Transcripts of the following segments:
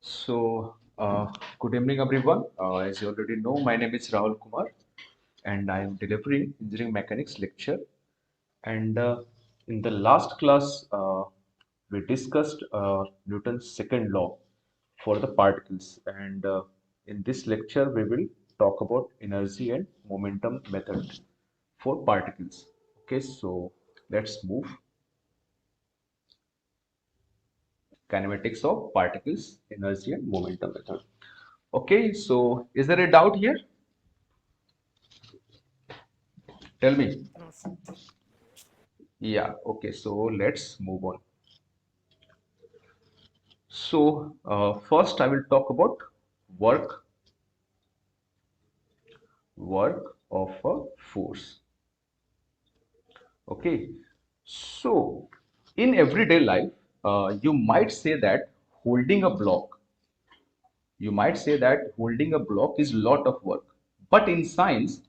Good evening, everyone. As you already know, my name is Rahul Kumar, and I am delivering engineering mechanics lecture. And in the last class, we discussed Newton's second law for the particles. And in this lecture, we will talk about energy and momentum method for particles. Okay, so let's move kinematics of particles, energy and momentum method. Okay, so is there a doubt here? Tell me. No, sir. Yeah, okay, so let's move on. First I will talk about work, work of a force. Okay, so in everyday life, you might say that holding a block, you might say that holding a block is lot of work. But in science,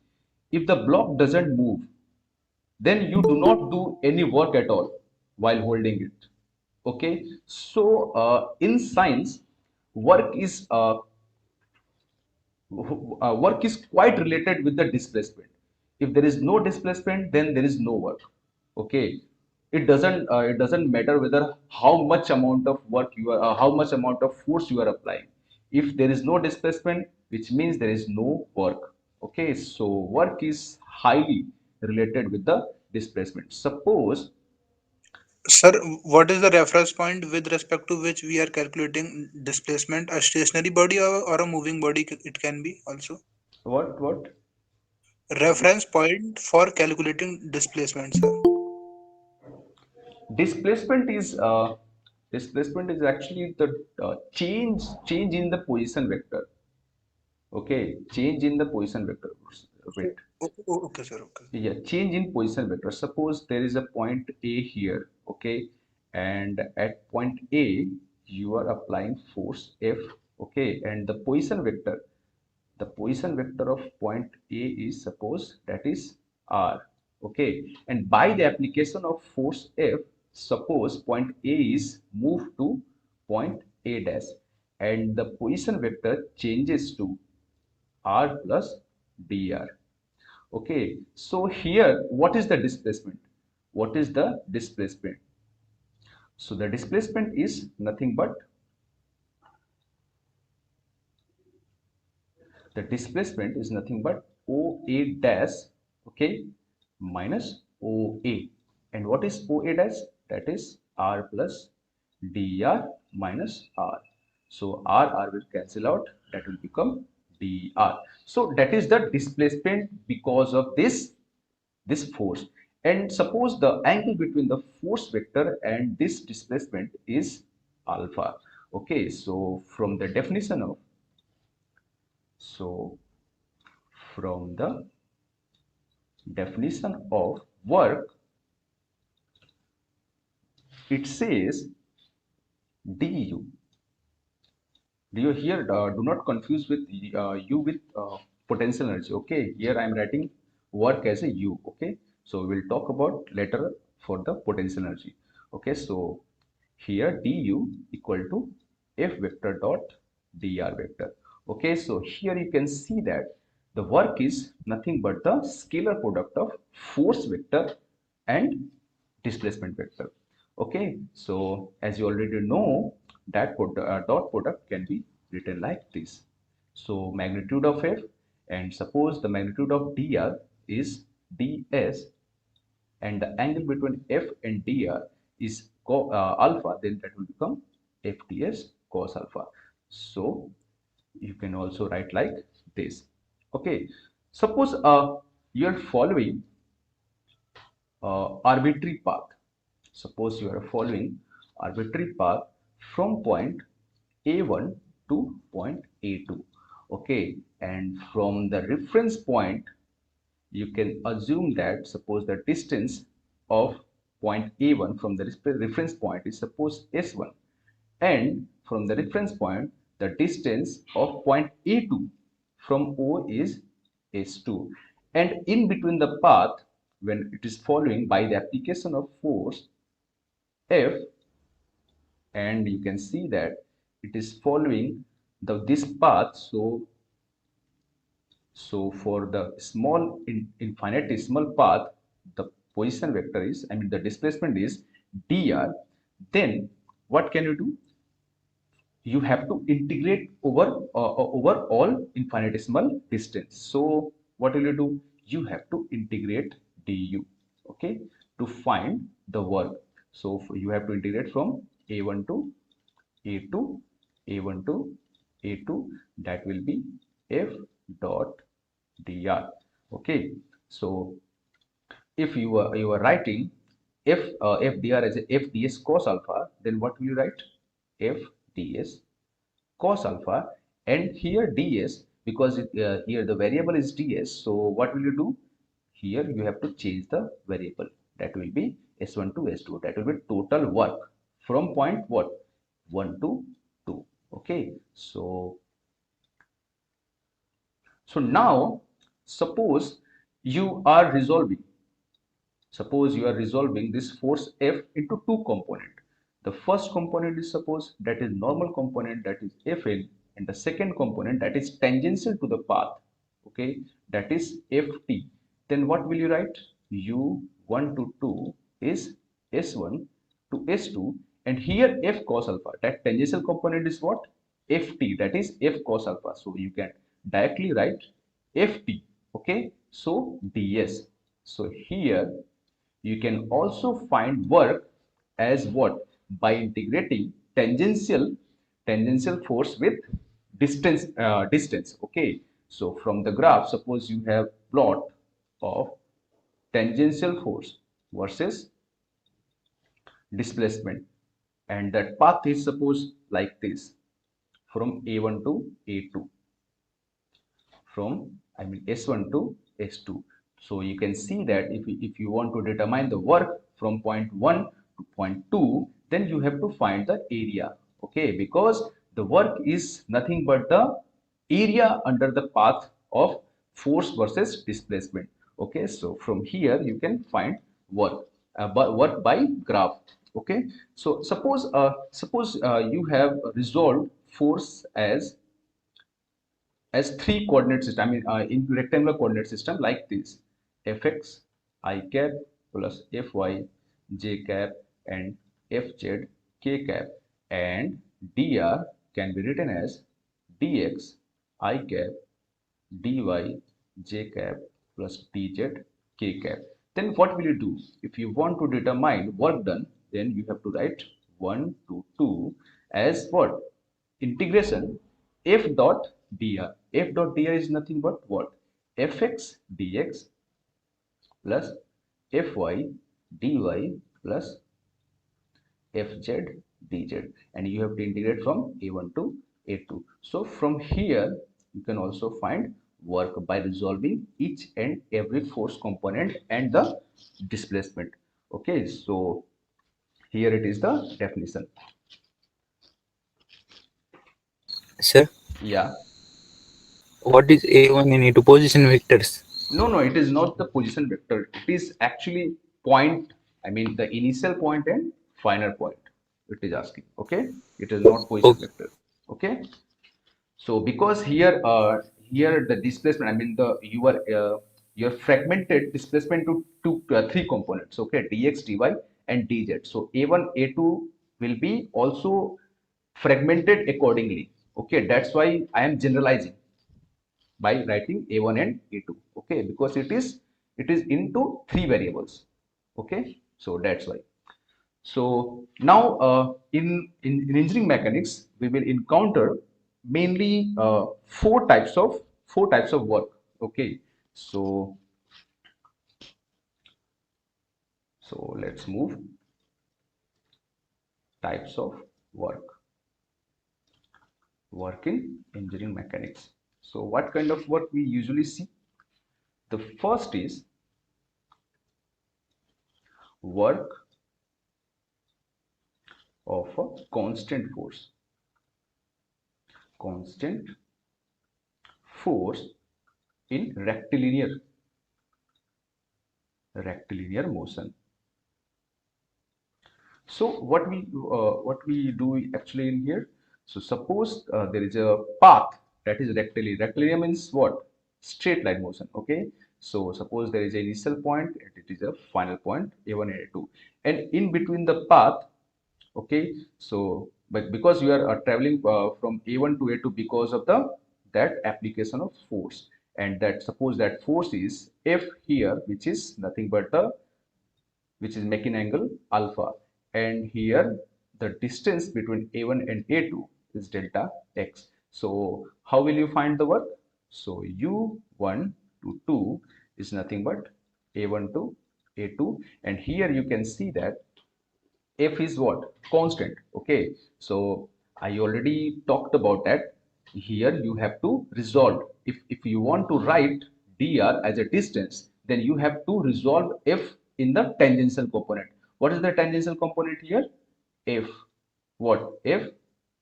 if the block doesn't move, then you do not do any work at all while holding it. Okay, so in science, work is work is quite related with the displacement. If there is no displacement, then there is no work. Okay, it doesn't matter whether how much amount of work you are, how much amount of force you are applying. If there is no displacement, which means there is no work. Okay, so work is highly related with the displacement. Suppose Sir, what is the reference point with respect to which we are calculating displacement? A stationary body or a moving body, it can be also. what Reference point for calculating displacement, sir. displacement is displacement is actually the change in the position vector. Okay, change in the position vector. Wait, Okay, sir. Okay. yeah, change in position vector. Suppose there is a point A here. Okay, and at point A you are applying force F. Okay, and the position vector of point A is, suppose, that is R. Okay, and by the application of force F, suppose point A is moved to point A dash, and the position vector changes to R plus dr. Okay, so here what is the displacement? What is the displacement? So the displacement is nothing but the displacement is nothing but OA dash, okay, minus OA. And what is OA dash? That is R plus dr minus R. So R will cancel out, that will become dr. So that is the displacement because of this force. And suppose the angle between the force vector and this displacement is alpha. Okay, so from the definition of, so from the definition of work, it says du. Do you hear? Do not confuse with u with potential energy. Okay, here I am writing work as a u. Okay, so we'll talk about later for the potential energy. Okay, so here du equal to f vector dot dr vector. Okay, so here you can see that the work is nothing but the scalar product of force vector and displacement vector. Okay, so as you already know, that dot product can be written like this. So magnitude of f, and suppose the magnitude of dr is ds, and the angle between f and dr is alpha, then that will become fds cos alpha. So you can also write like this. Okay, suppose you are following arbitrary path. Suppose you are following arbitrary path from point A1 to point A2. Okay, and from the reference point, you can assume that, suppose the distance of point A1 from the reference point is, suppose, S1, and from the reference point, the distance of point A2 from O is S2, and in between the path, when it is following by the application of force F, and you can see that it is following this path. So for the infinitesimal path, the position vector is, I mean the displacement is dr. Then what can you do? You have to integrate over all infinitesimal distance. So what will you do? You have to integrate du, okay, to find the work. So you have to integrate from a1 to a2, a1 to a2, that will be f dot dr. Okay, so if you are writing f dr as a f ds cos alpha, then what will you write? F ds cos alpha, and here ds, because here the variable is ds, so what will you do? Here you have to change the variable, that will be s1 to s2, that will be total work from point what, 1 to 2. Okay, so now suppose you are resolving suppose you are resolving this force F into two component. The first component is, suppose, that is normal component, that is Fn, and the second component, that is tangential to the path, okay, that is Ft. Then what will you write? U1 to 2 is S1 to S2, and here F cos alpha, that tangential component is what? Ft, that is F cos alpha. So you can directly write Ft, okay, so ds. So here you can also find work as what? By integrating tangential force with distance. Okay. So from the graph, suppose you have plot of tangential force versus displacement, and that path is suppose like this, from A1 to A2, from, I mean, S1 to S2. So you can see that if you want to determine the work from point 1 to point 2, then you have to find the area. Okay, because the work is nothing but the area under the path of force versus displacement. Okay, so from here you can find work, but work by graph. Okay, so suppose you have resolved force as three coordinate system, I mean in rectangular coordinate system like this: fx I cap plus fy j cap and fz k cap, and dr can be written as dx I cap dy j cap plus dz k cap. Then what will you do? If you want to determine work done, then you have to write 1 to 2 as what? Integration f dot dr. F dot dr is nothing but what? Fx dx plus fy dy plus fz dz, and you have to integrate from a1 to a2. So from here you can also find work by resolving each and every force component and the displacement. Okay, so here it is the definition. Sir, Yeah. what is A1 and A2 position vectors? No, no, it is not the position vector. It is actually point, I mean the initial point and final point. It is asking. Okay, it is not position Okay. vector. Okay, so because here the displacement, I mean the your fragmented displacement to three components. Okay, dx, dy, and dz. So a1, a2 will be also fragmented accordingly. Okay, that's why I am generalizing by writing a1 and a2. Okay, because it is into three variables. Okay, so that's why. So now in engineering mechanics we will encounter mainly four types of work. Okay, so let's move types of work in engineering mechanics. So what kind of work we usually see? The first is work of a constant force in rectilinear motion. So what we do actually in here? So suppose there is a path that is rectilinear. Rectilinear means what? Straight line motion. Okay. So suppose there is an initial point and it is a final point A1 and A2, and in between the path. Okay. So but because you are traveling from A1 to A2 because of the that application of force, and that suppose that force is F here, which is nothing but the which is making angle alpha, and here the distance between A1 and A2 is delta x. So how will you find the work? So U1 to 2 is nothing but A1 to A2, and here you can see that F is what? Constant. Okay. So I already talked about that. Here you have to resolve. If you want to write dr as a distance, then you have to resolve F in the tangential component. What is the tangential component here? F. What? F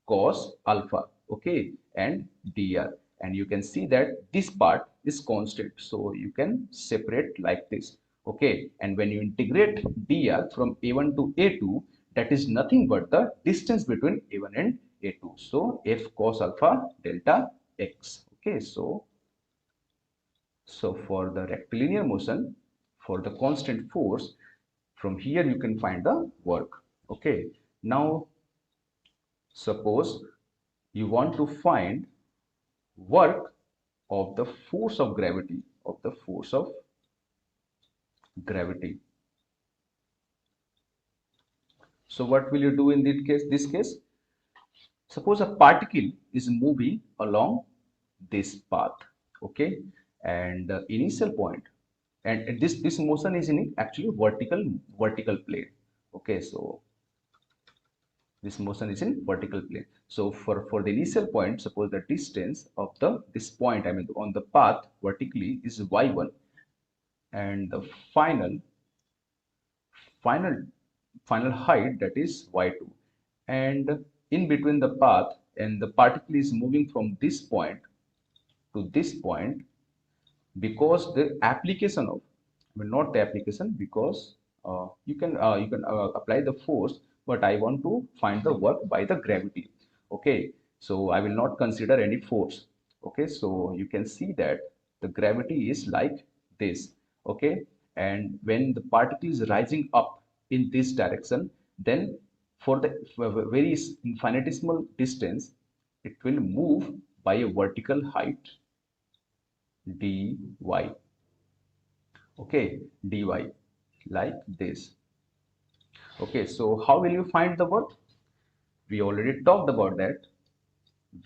cos alpha. Okay. And dr. And you can see that this part is constant. So you can separate like this. Okay. And when you integrate dr from A1 to A2, that is nothing but the distance between A1 and A2. So F cos alpha delta x. Okay. So for the rectilinear motion, for the constant force, from here you can find the work. Okay. Now suppose you want to find work of the force of gravity, So what will you do in this case? Suppose a particle is moving along this path, okay, and the initial point, and this motion is in actually vertical plane, okay. So this motion is in vertical plane. So for the initial point, suppose the distance of this point, I mean on the path vertically, is y1, and the final final final height, that is y2, and in between the path and the particle is moving from this point to this point, because the application of, I mean not the application, because you can apply the force, but I want to find the work by the gravity. Okay, so I will not consider any force. Okay, so you can see that the gravity is like this. Okay, and when the particle is rising up in this direction, then for the very infinitesimal distance, it will move by a vertical height dy. Okay, dy, like this. Okay, so how will you find the work? We already talked about that.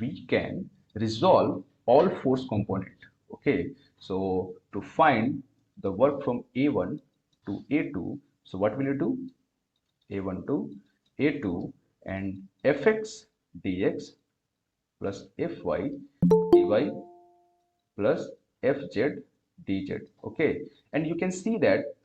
We can resolve all force component. Okay, so to find the work from A1 to A2, so what will you do? A1 to A2, and fx dx plus fy dy plus fz dz. Okay, and you can see that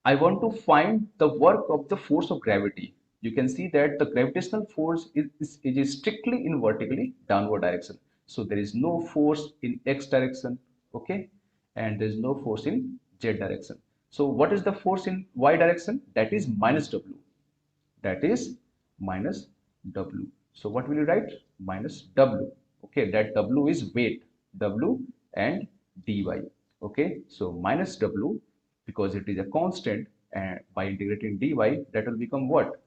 I want to find the work of the force of gravity. You can see that the gravitational force is strictly in vertically downward direction. So there is no force in x direction, okay, and there is no force in z direction. So what is the force in y direction? That is minus w. That is minus w. So what will you write? Minus w. Okay, that w is weight, w and dy. Okay, so minus w, because it is a constant, and by integrating dy, that will become what?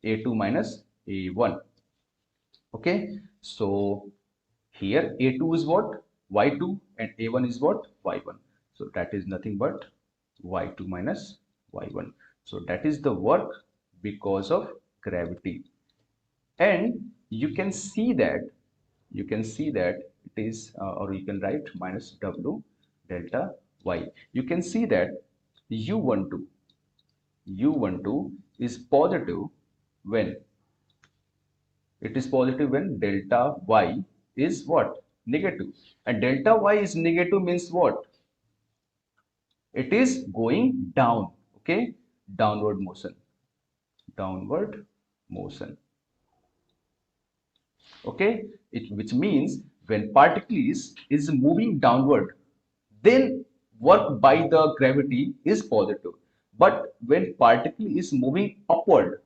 A2 minus A1. Okay, so here A2 is what? Y2, and A1 is what? Y1. So that is nothing but Y2 minus Y1. So that is the work because of gravity. And you can see that it is, or you can write minus W delta Y. You can see that U12 is positive when delta Y is what? Negative. And delta Y is negative means what? It is going down. Okay, downward motion. Okay, which means when particle is moving downward, then work by the gravity is positive. But when particle is moving upward,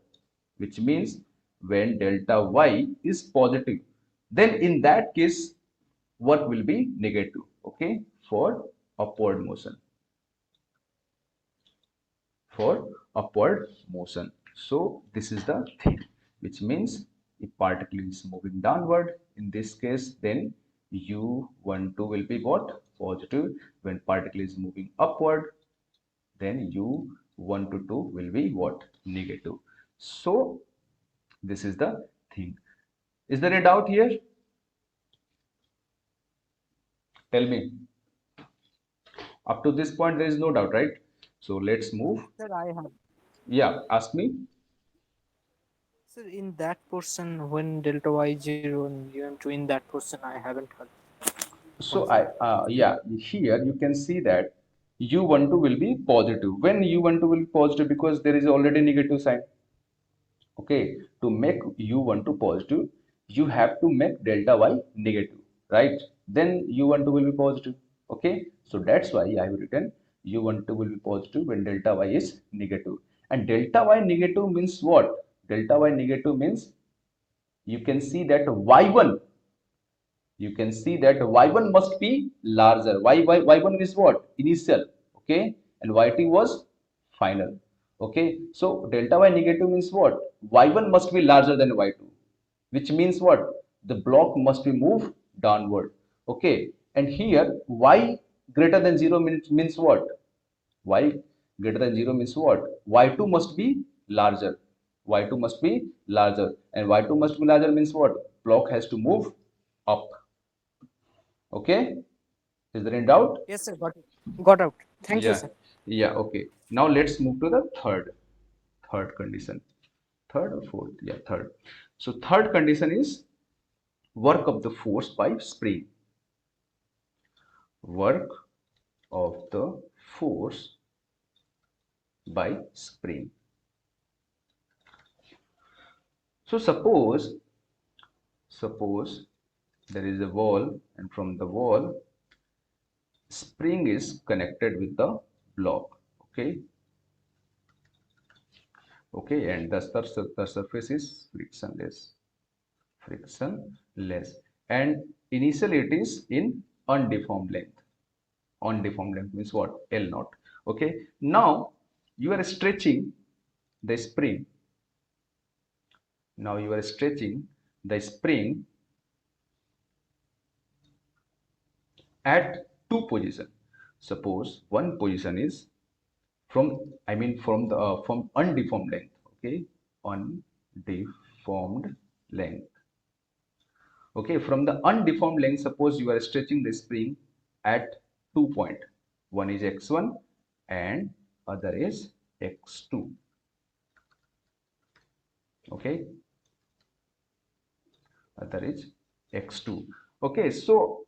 which means when delta y is positive. Then in that case, work will be negative, okay, for upward motion, for upward motion. So this is the thing, which means if particle is moving downward, in this case, then u12 will be what? Positive. When particle is moving upward, then u1 to 2 will be what? Negative. So this is the thing. Is there a doubt here? Tell me. Up to this point, there is no doubt, right? So let's move. Sir, I have. Yeah, ask me. Sir, in that portion, when delta y 0 and un2, in that portion, I haven't heard. So yeah, here you can see that u12 will be positive. When u12 will be positive, because there is already negative sign. Okay, to make u12 positive, you have to make delta y negative, right? Then u12 will be positive. Okay, so that's why I have written u12 will be positive when delta y is negative. And delta y negative means what? Delta y negative means you can see that y1, you can see that y1 must be larger. Y1 is what? Initial. Okay, and y2 was final. Okay, so delta y negative means what? Y1 must be larger than y2, which means what? The block must be moved downward. Okay, and here y greater than 0 means what? Y greater than 0 means what? Y2 must be larger. Y2 must be larger. And Y2 must be larger means what? Block has to move up. Okay? Is there any doubt? Yes, sir, got it. Got out. Thank you, Yeah. sir. Yeah, okay. Now let's move to the third condition. Third or fourth? Yeah, third. So third condition is work of the force by spring. Work of the force by spring. So suppose there is a wall, and from the wall spring is connected with the block. Okay, okay, and the surface is frictionless, and initially it is in undeformed length. Undeformed length means what? L naught. Okay, now you are stretching the spring. Now you are stretching the spring at two positions. Suppose one position is from, I mean from the from undeformed length. Okay, undeformed length. Okay, from the undeformed length, suppose you are stretching the spring at 2 point. One is x1 and other is x2. Okay, other is x2. Okay, so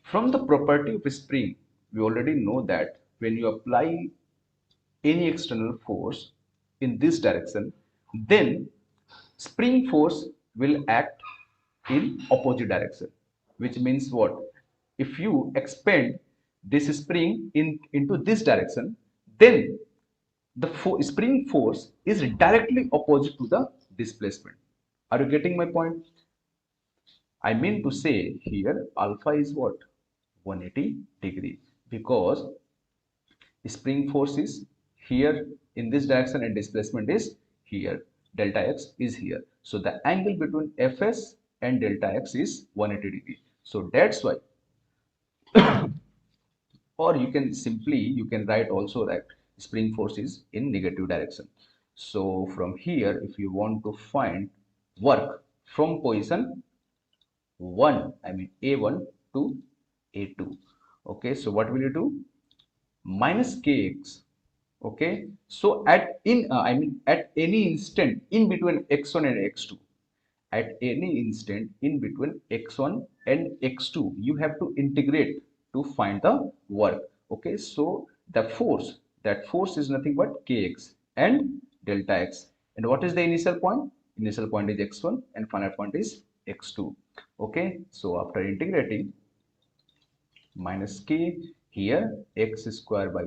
from the property of spring, we already know that when you apply any external force in this direction, then spring force will act in opposite direction, which means what? If you expand this spring into this direction, then the spring force is directly opposite to the displacement. Are you getting my point? I mean to say here alpha is what? 180 degree, because spring force is here in this direction and displacement is here. Delta x is here. So the angle between Fs and delta x is 180 degree. So that's why, or you can simply, you can write also that spring force is in negative direction. So from here, if you want to find work from position 1, I mean A1 to A2. Okay, so what will you do? Minus kx. Okay, so at I mean at any instant in between x1 and x2, at any instant in between x1 and x2, you have to integrate to find the work. Okay, so the force, that force is nothing but kx and delta x. And what is the initial point? Initial point is x1 and final point is x2. Okay, so after integrating, minus k, here x square by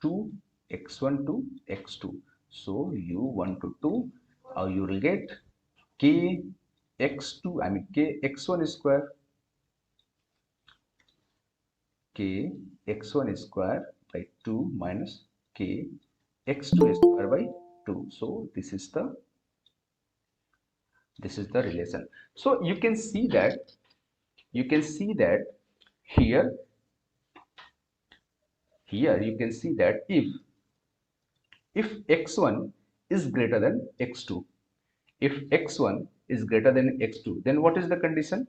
2 x1 to x2. So u1 to 2 You will get k x2, I mean k x1 square, k x1 square by 2 minus k x2 square by 2. So this is the relation. So you can see that here you can see that if x1 is greater than x2, if x1 is greater than x2, then what is the condition?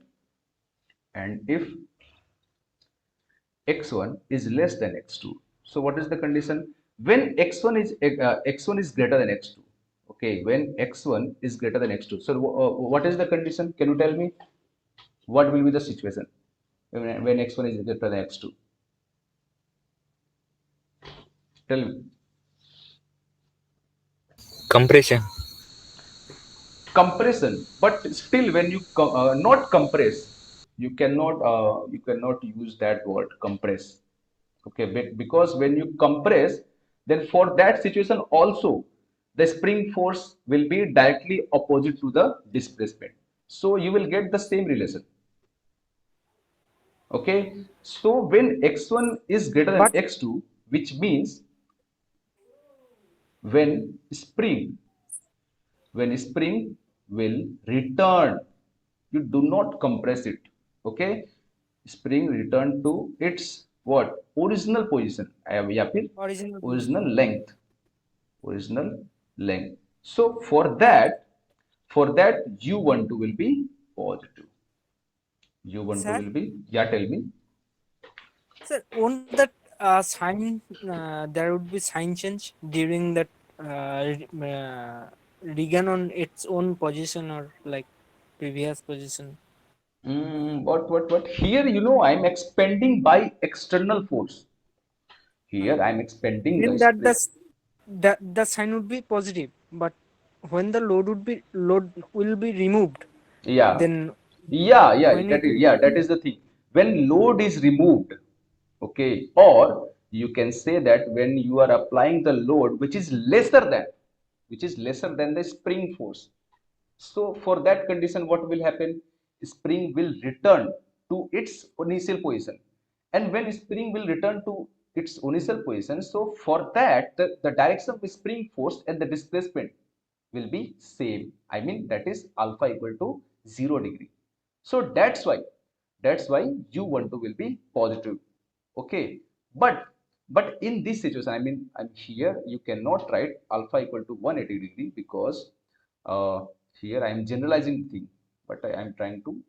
And if x1 is less than x2, so what is the condition? When x1 is greater than x2, okay, when x1 is greater than x2, so what is the condition? Can you tell me what will be the situation when x1 is greater than x2? Tell me. Compression. Compression, but still when you not compress, you cannot use that word compress. Okay, because when you compress, then for that situation also the spring force will be directly opposite to the displacement, so you will get the same relation. Okay, so when x1 is greater than But x2, which means when spring when spring will return, you do not compress it. Okay, spring return to its what original position, या फिर original original position. length, original length. So for that u12 will be positive, u12 Sir, will be, yeah, tell me. sir, won't that sign there would be sign change during that regain on its own position or like previous position? What here, I'm expanding by external force. Uh, Here I'm expanding the then that spring. the sign would be positive, but when the load will be removed, Yeah, then yeah, when it will that be is the thing. When load is removed, okay, or you can say that when you are applying the load which is lesser than the spring force. So for that condition, what will happen? Spring will return to its initial position. And when spring will return to its initial position, so for that, the direction of the spring force and the displacement will be same. I mean, that is alpha equal to 0 degree. So that's why u12 will be positive. Okay, but in this situation, I mean, I'm here you cannot write alpha equal to 180 degree because uh, here I am generalizing thing, but I am trying to.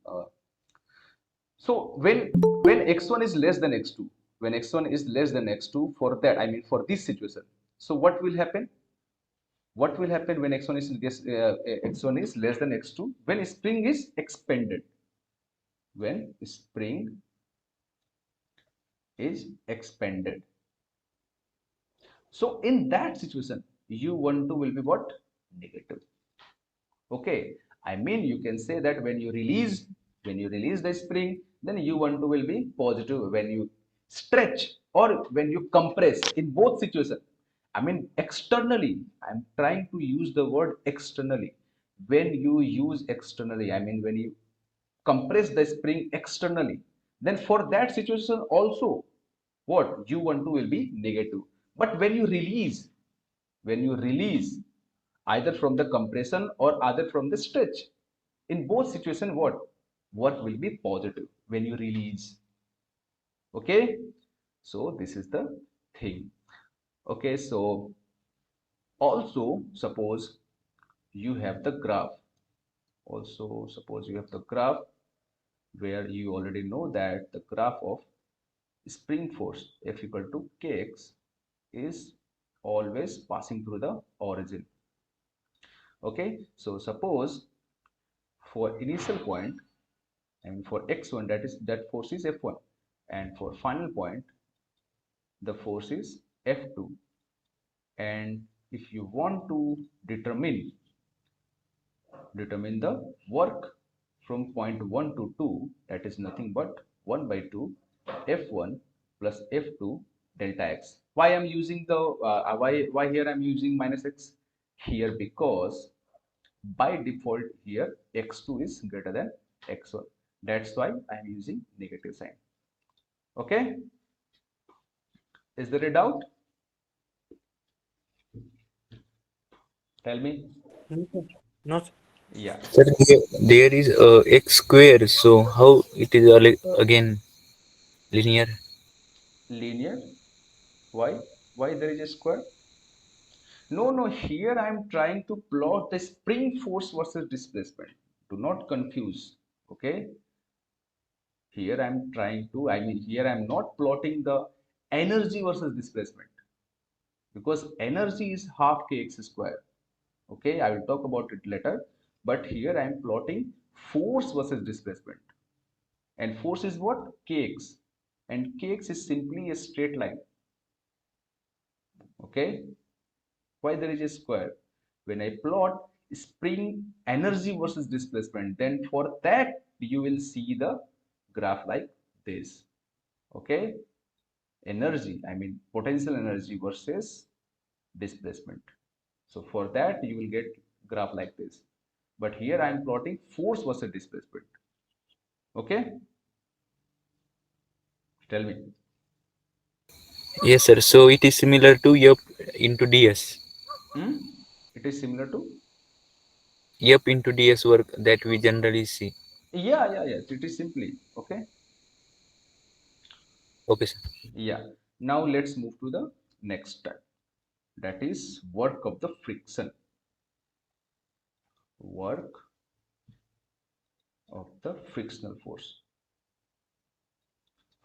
So when x1 is less than x2, when x1 is less than x2, for that I mean for this situation, so what will happen? What will happen when x1 is less than x2? When spring is expanded, when spring is expanded. So in that situation, u12 will be what? Negative. Okay, I mean you can say that when you release the spring, then u12 will be positive. When you stretch or when you compress, in both situations, I mean externally, I'm trying to use the word externally. When you use externally, I mean when you compress the spring externally, then for that situation also, what u12 will be negative. But when you release either from the compression or either from the stretch, in both situations, what will be positive when you release. Okay, so this is the thing. Okay, so also suppose you have the graph where you already know that the graph of spring force F equal to kx is always passing through the origin. Okay, so suppose for initial point, and for x1, that force is F1, and for final point the force is F2. And if you want to determine the work from point 1 to 2, that is nothing but 1 by 2 F1 plus F2 delta x. Why I'm using the why here I'm using minus x here? Because by default here x2 is greater than x1. That's why I'm using negative sign. Okay, is there a doubt? Tell me. No, sir. No, sir. Yeah, Sir, there is x square, so how it is again linear? linear. Why there is a square? No, here I'm trying to plot the spring force versus displacement. Do not confuse. Okay, here here I'm not plotting the energy versus displacement, because energy is half kx square. Okay, I will talk about it later, but here I am plotting force versus displacement, and force is what? Kx, and kx is simply a straight line. Okay, why there is a square? When I plot spring energy versus displacement, then for that you will see the graph like this. Okay, energy, I mean potential energy versus displacement. So for that you will get graph like this. But here I am plotting force versus displacement. Okay, tell me. Yes, sir. So it is similar to yup into ds. Hmm? It is similar to, Yup into ds work that we generally see. yeah. It is simply okay. Okay, sir. Yeah. Now let's move to the next step. That is work of the friction. Work of the frictional force.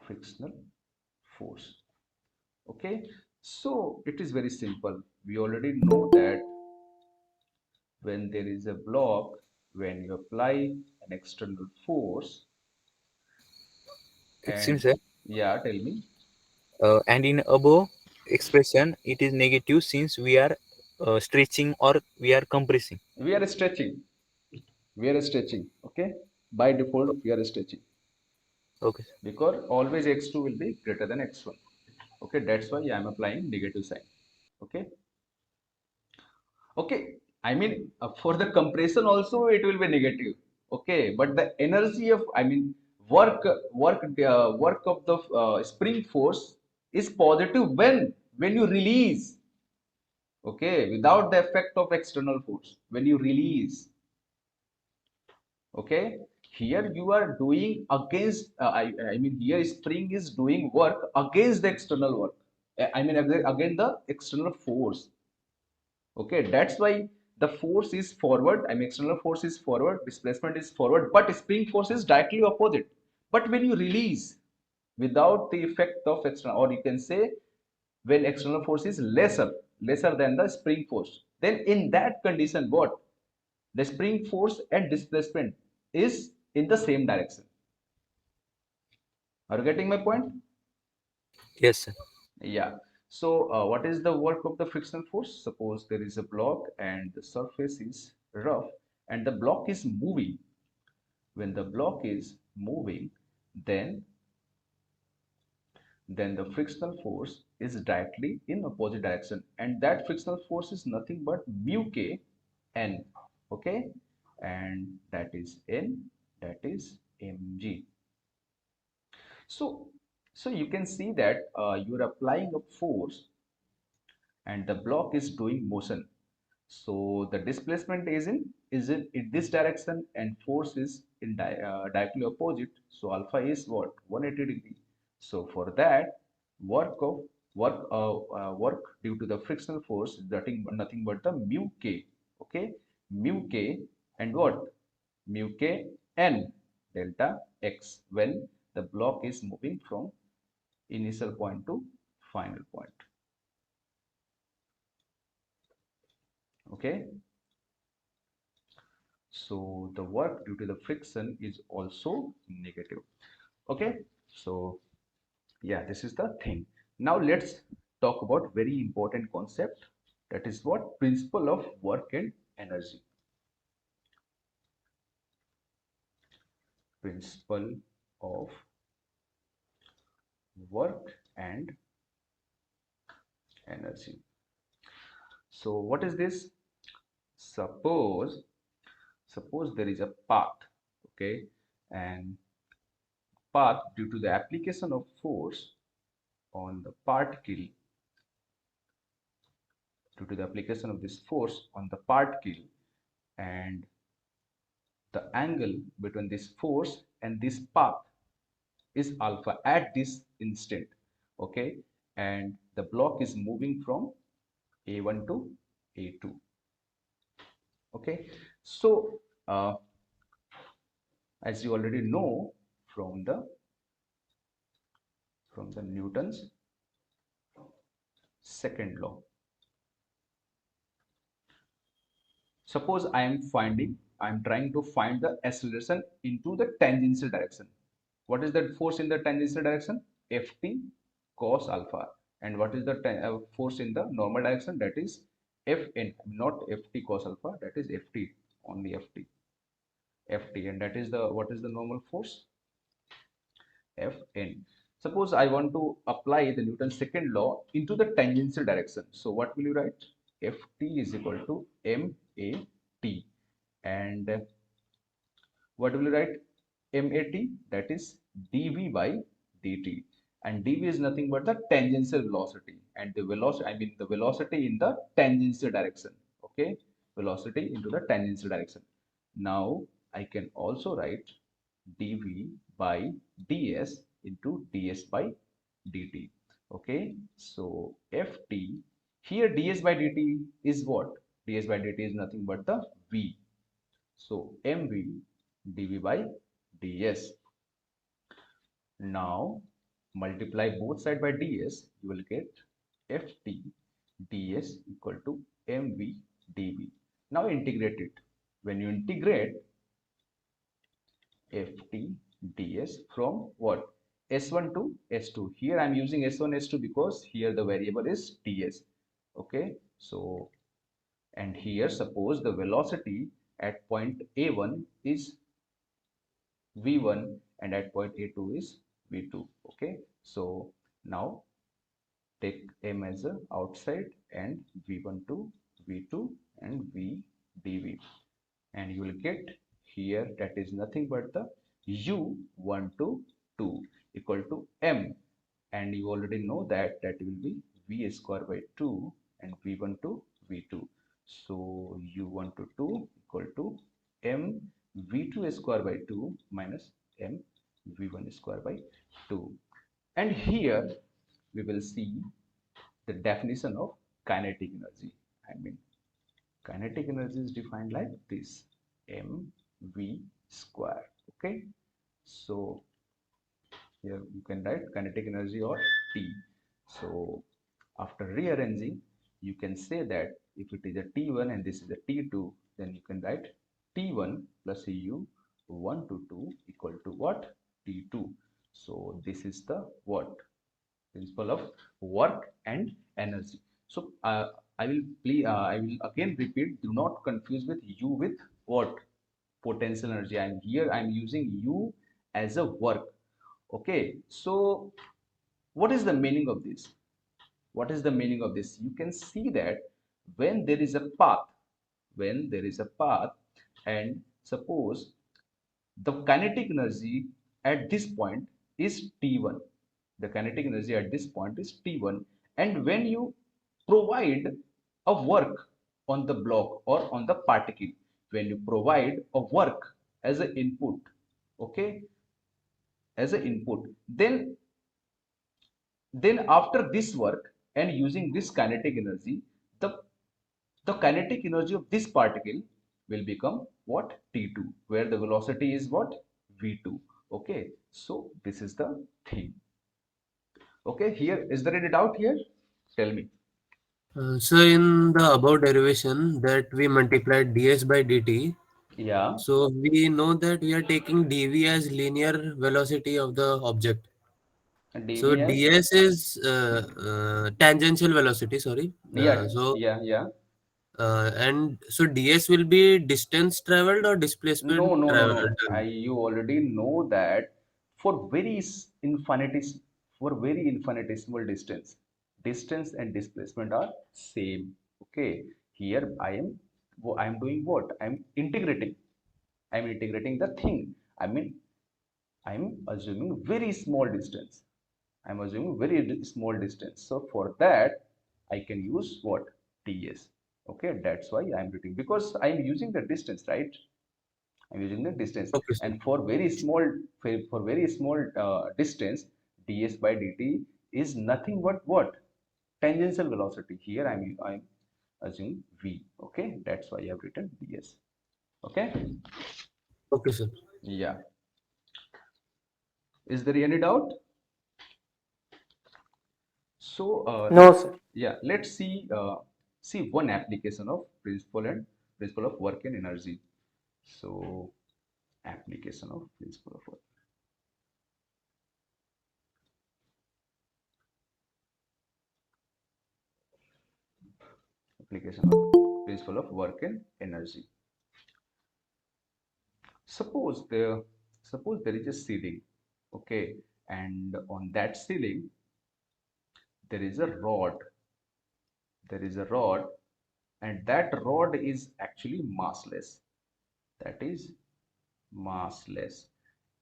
Frictional force. Okay. So it is very simple. We already know that when there is a block, when you apply an external force, Excuse and me, sir. yeah, tell me. And in above expression, it is negative since we are stretching or we are compressing. We are stretching. We are stretching. Okay. By default, we are stretching Okay, sir. because always x2 will be greater than x1. Okay. That's why I am applying negative sign. Okay. Okay, I mean for the compression also it will be negative. Okay, but the energy of, I mean work of the spring force is positive when you release. Okay, without the effect of external force, when you release. Okay, here you are doing against I mean here spring is doing work against the external work. I mean against the external force. Okay, that's why the force is forward. I mean, external force is forward, displacement is forward, but spring force is directly opposite. But when you release without the effect of external, or you can say when external force is lesser than the spring force, then in that condition, what? The spring force and displacement is in the same direction. Are you getting my point? Yes, sir. Yeah. So, what is the work of the frictional force? Suppose there is a block and the surface is rough and the block is moving. When the block is moving, then the frictional force is directly in opposite direction, and that frictional force is nothing but mu k n. Okay, and that is n, that is mg. So, you can see that you are applying a force and the block is doing motion. So the displacement is in this direction and force is in directly opposite. So alpha is what? 180 degree. So for that, work of work due to the frictional force is nothing but the mu k. Okay, mu k and what? Mu k n delta x when the block is moving from initial point to final point. Okay, so the work due to the friction is also negative. Okay, so yeah, this is the thing. Now let's talk about very important concept, that is what? Principle of work and energy. Principle of work and energy. So what is this? Suppose suppose there is a path, okay, and path due to the application of force on the particle, due to the application of this force on the particle, and the angle between this force and this path is alpha at this instant, okay, and the block is moving from A1 to A2, okay. So as you already know from the Newton's second law, suppose I'm trying to find the acceleration into the tangential direction. What is that force in the tangential direction? Ft cos alpha. And what is the force in the normal direction? That is Fn, not Ft cos alpha, that is Ft, only Ft. Ft, and that is the, what is the normal force? Fn. Suppose I want to apply the Newton's second law into the tangential direction. So what will you write? Ft is equal to MAT. And what will you write? MAT, that is dV by dt. And dV is nothing but the tangential velocity. And the velocity, I mean the velocity in the tangential direction. Okay, velocity into the tangential direction. Now I can also write dV by ds into ds by dt. Okay, so Ft, here ds by dt is what? Ds by dt is nothing but the V. So mv dv by ds. Now multiply both sides by ds, you will get Ft ds equal to mv dv. Now integrate it. When you integrate Ft ds from what? S1 to S2. Here I am using S1, S2 because here the variable is ds. Okay, so and here suppose the velocity at point A1 is V1 and at point A2 is V2. Okay, so now take M as a outside and V1 to V2 and V dV, and you will get here that is nothing but the U1 to 2 equal to M, and you already know that that will be V square by 2 and V1 to V2. So U1 to 2 equal to M V2 square by 2 minus M V1 square by 2. And here we will see the definition of kinetic energy. I mean, kinetic energy is defined like this: mv square. Okay, so here you can write kinetic energy or T. So after rearranging, you can say that if it is a T1 and this is a T2, then you can write T1 plus U1 to 2 equal to what? T2. So this is the what? Principle of work and energy. So I will again repeat, do not confuse with U with what? Potential energy. I'm using U as a work. Okay, so what is the meaning of this? What is the meaning of this? You can see that when there is a path, when there is a path, and suppose the kinetic energy at this point is T1. The kinetic energy at this point is T1. And when you provide a work on the block or on the particle, when you provide a work as an input, okay, as an input, then after this work and using this kinetic energy, the kinetic energy of this particle will become what? T2, where the velocity is what? V2. Okay, so this is the thing. Okay, here is there any doubt here? Tell me. So in the above derivation that we multiplied ds by dt, Yeah, so we know that we are taking dv as linear velocity of the object. So dvs. ds is tangential velocity, sorry. Yeah, So yeah. and so ds will be distance traveled or No, displacement no, no, no. done. You already know that for for very infinitesimal distance, distance and displacement are same. Okay, here I am doing what? I am integrating. I'm integrating the thing. I mean, I'm assuming very small distance. I'm assuming very small distance. So for that, I can use what? TS. Okay, that's why I'm writing, because I'm using the distance, right? I'm using the distance, Okay, sir. and for very small distance, ds by dt is nothing but what? Tangential velocity. Here I'm assuming v. Okay, that's why I've written ds. Okay, Okay, sir. yeah. Is there any doubt? So No, sir. yeah, let's see one application of principle of work and energy. So application of principle of work. Application of principle of work and energy. Suppose there is a ceiling, okay, and on that ceiling there is a rod. There is a rod, and that rod is actually massless. That is massless.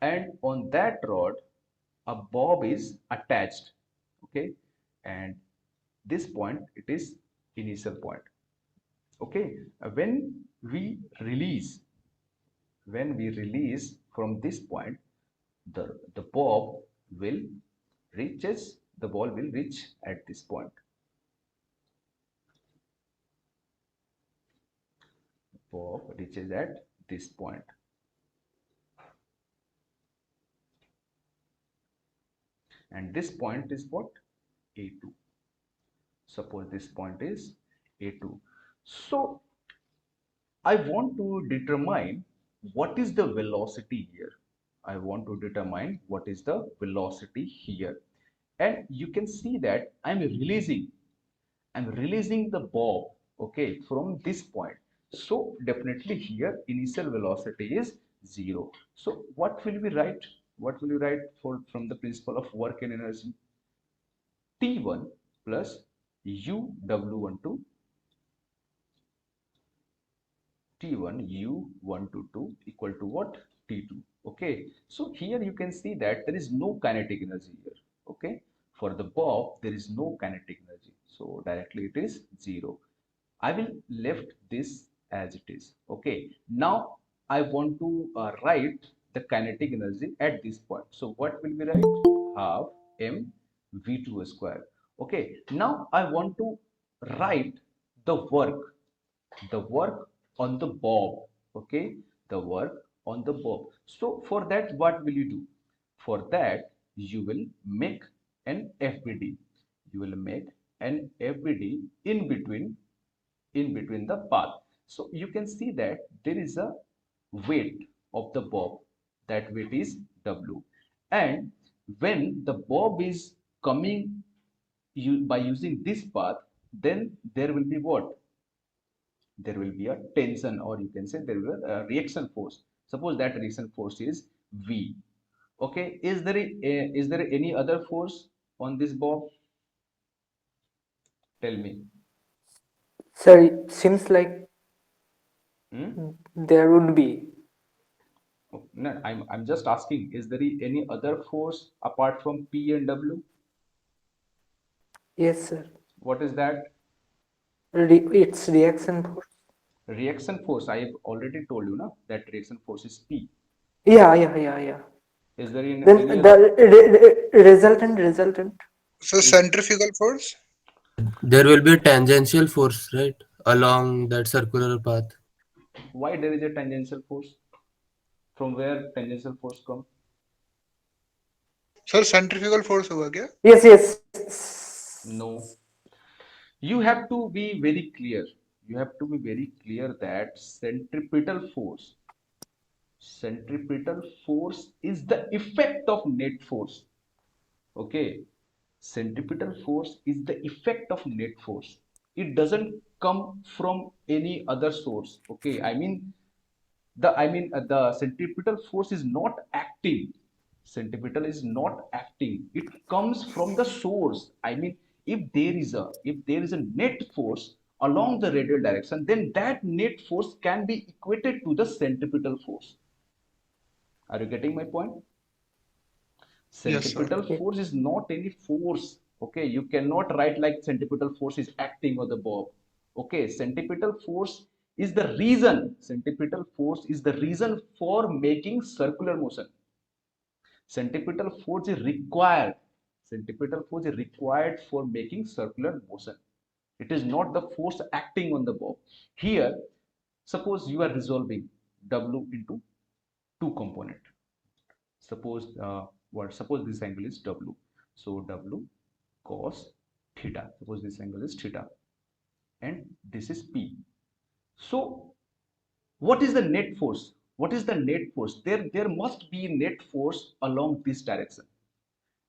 And on that rod, a bob is attached, okay, and this point, it is initial point. Okay, we release when we release from this point, the bob will the ball will reach at this point. Bob reaches at this point, and this point is what? A2. Suppose this point is A2. So I want to determine what is the velocity here. I want to determine what is the velocity here. And you can see that I'm releasing the bob, okay, from this point. So definitely here initial velocity is 0. So what will we write? What will you write for from the principle of work and energy? T1 plus UW12 T1 U122 equal to what? T2. Okay. So here you can see that there is no kinetic energy here. Okay. For the bob, there is no kinetic energy. So directly it is 0. I will left this as it is. Okay. Now I want to write the kinetic energy at this point. So what will we write? Half m v2 square. Okay. Now I want to write the work on the bob. Okay, the work on the bob. So for that, what will you do? For that, you will make an fbd. You will make an fbd in between the path. So you can see that there is a weight of the bob. That weight is w, and when the bob is coming by using this path, then there will be what? There will be a tension, or you can say there will be a reaction force. Suppose that reaction force is v. Okay, is there any other force on this bob? Tell me. Sir, it seems like Hmm? there would be. Oh, no, I'm just asking, is there any other force apart from p and w? Yes, sir. What is that? It's reaction force. Reaction force, I have already told you, na, that reaction force is p. Yeah, yeah, yeah, yeah. Is there Then any other? the resultant. So Is centrifugal force. There will be a tangential force, right, along that circular path. why there is a tangential force? From where tangential force come? Sir centrifugal force होगा क्या? Yes, yes. No. You have to be very clear. You have to be very clear that centripetal force is the effect of net force. Okay. Centripetal force is the effect of net force. It doesn't come from any other source. Okay. The centripetal force is not acting. Centripetal is not acting. It comes from the source. If there is a net force along the radial direction, then that net force can be equated to the centripetal force. Are you getting my point? Yes, sir. Centripetal force is not any force. Okay, you cannot write like centripetal force is acting on the bob. Okay, centripetal force is the reason. Centripetal force is the reason for making circular motion. Centripetal force is required. Centripetal force is required for making circular motion. It is not the force acting on the bob. Here, suppose you are resolving W into two component. Suppose this angle is W. So W cos theta. Suppose this angle is theta, and this is P. So what is the net force? What is the net force? There must be net force along this direction.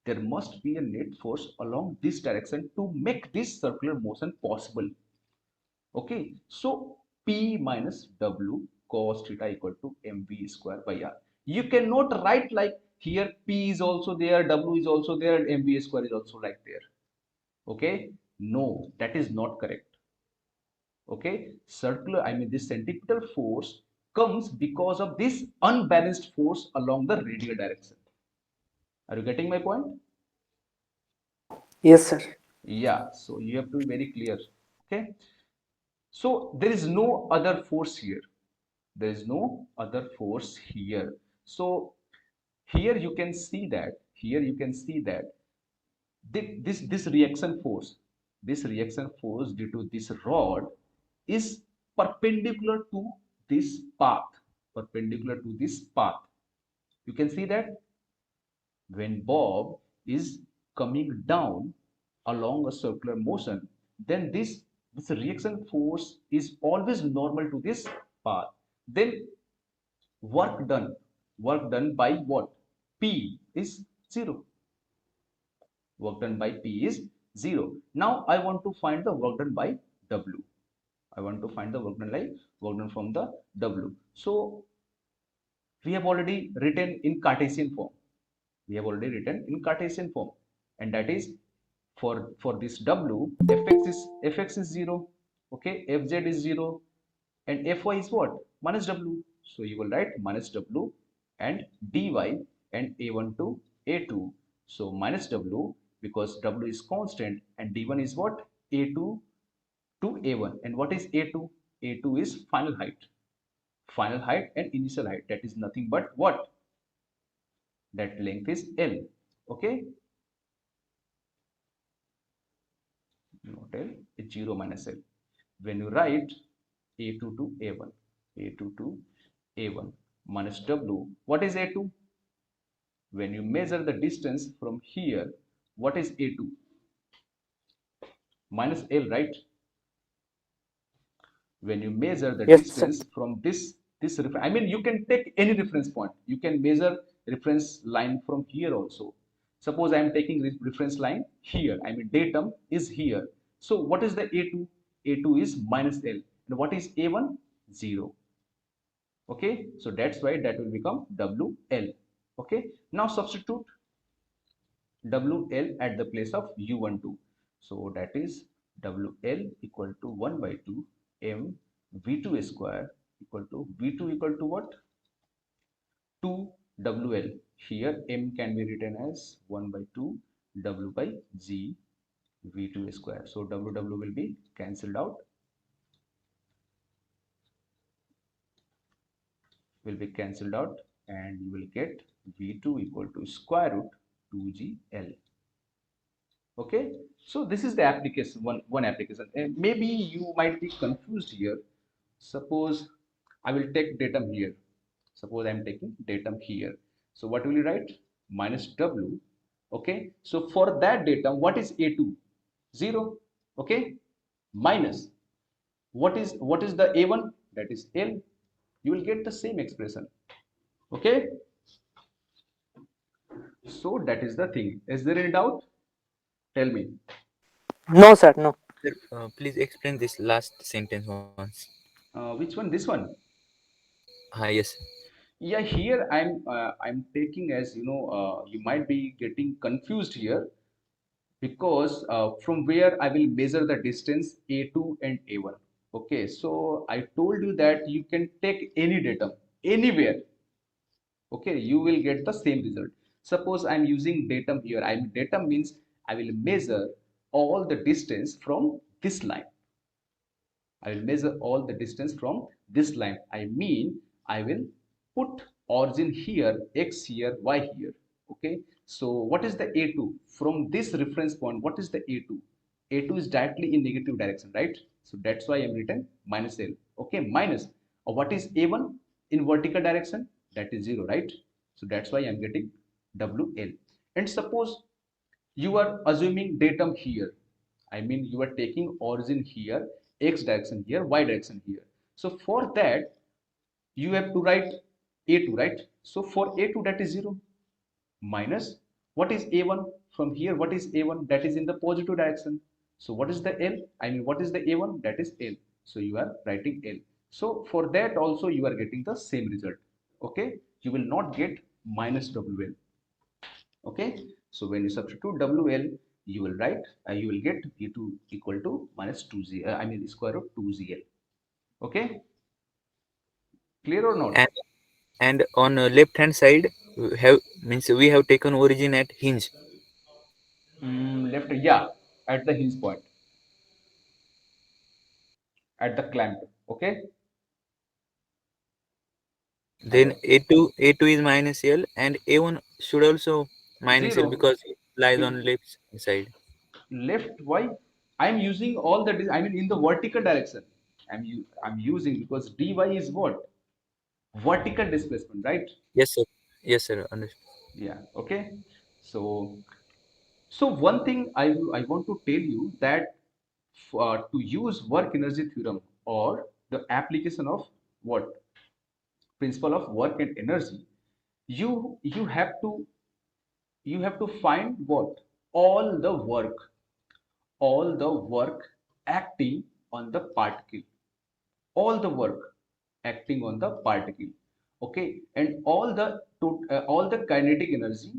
There must be a net force along this direction to make this circular motion possible. Okay, so P minus W cos theta equal to mv square by r. You cannot write like here P is also there, W is also there, and mv square is also like there. Okay, no, that is not correct. Okay, this centripetal force comes because of this unbalanced force along the radial direction. Are you getting my point? Yes, sir. Yeah, so you have to be very clear. Okay, so there is no other force here. There is no other force here. So here you can see that this reaction force due to this rod is perpendicular to this path, perpendicular to this path. You can see that when bob is coming down along a circular motion, then this reaction force is always normal to this path. Then work done by what? P is 0. Work done by P is 0. Now I want to find the work done by W. I want to find the work done from the W. So we have already written in Cartesian form. We have already written in Cartesian form, and that is for this W, fx is 0, okay, fz is 0, and fy is what? Minus W. So you will write minus W and dy and a1 to a2. So minus W because W is constant, and d1 is what? A2 to a1. And what is a2? A2 is final height. Final height and initial height. That is nothing but what? That length is L. Okay? Not L, it's 0 minus L. When you write a2 to a1, a2 to a1 minus W, what is a2? When you measure the distance from here, what is a2? Minus L, right? When you measure the Yes, sir. distance from this I mean, you can take any reference point. You can measure reference line from here also. Suppose I am taking reference line here. I mean, datum is here. So what is the a2? A2 is minus L. And what is a1? 0. Okay, so that's why that will become WL. Okay, now substitute WL at the place of U12. So that is WL equal to 1 by 2 M V2 square equal to V2 equal to what? 2 WL. Here M can be written as 1 by 2 W by G V2 square. So WW will be cancelled out. And you will get V2 equal to square root 2GL. Okay, so this is the application, one application, and maybe you might be confused here. Suppose I will take datum here. Suppose I am taking datum here. So what will you write? Minus W. Okay, so for that datum, what is a2? 0. Okay, minus what is the a1? That is L. You will get the same expression. Okay, so that is the thing. Is there any doubt? Tell me. No, sir. No. Sir, please explain this last sentence once. Which one? This one? Yes. Yeah, here I'm taking, as you know, you might be getting confused here because from where I will measure the distance A2 and A1. Okay, so I told you that you can take any datum anywhere. Okay, you will get the same result. Suppose I'm using datum here. Datum means I will measure all the distance from this line. I will measure all the distance from this line. I mean, I will put origin here, x here, y here. Okay. So what is the A2? From this reference point, what is the A2? A2 is directly in negative direction, right? So that's why I'm written minus L. Okay, minus. What is A1 in vertical direction? That is 0, right? So that's why I'm getting WL. And suppose you are assuming datum here. I mean, you are taking origin here, x direction here, y direction here. So for that, you have to write A2, right? So for A2, that is 0 minus what is A1 from here? What is A1? That is in the positive direction. So what is the L? I mean, what is the A1? That is L. So you are writing L. So for that also you are getting the same result. Okay, you will not get minus WL. Okay, so when you substitute WL, you will write you will get E2 equal to minus 2z, I mean square root 2zl. Okay, clear or not? And on left hand side we have means we have taken origin at hinge. Left, yeah, at the hinge point, at the clamp. Okay, Then hello. A2 is minus L and A1 should also minus L Zero. because it lies Be- on left side. left, why? I'm using all the I mean in the vertical direction. I'm using because dy is what? Vertical displacement, right? Yes sir. Yes sir. Understood. Yeah. Okay, so one thing I want to tell you that to use work energy theorem or the application of what principle of work and energy, you have to find what all the work acting on the particle, all the work acting on the particle. Okay, and all the kinetic energy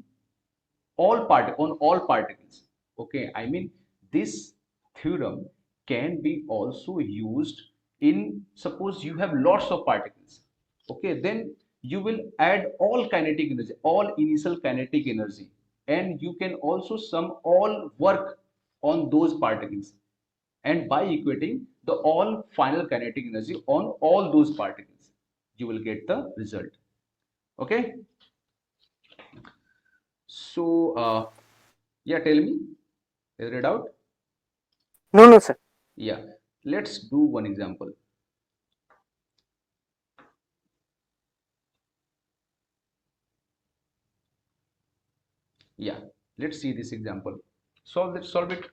on all particles. Okay, I mean, this theorem can be also used in, suppose you have lots of particles. Okay, then you will add all kinetic energy, all initial kinetic energy, and you can also sum all work on those particles, and by equating the all final kinetic energy on all those particles, you will get the result. Okay, so yeah, tell me, is it out? No, no, sir. Yeah, let's do one example. Yeah, let's see this example. Solve it.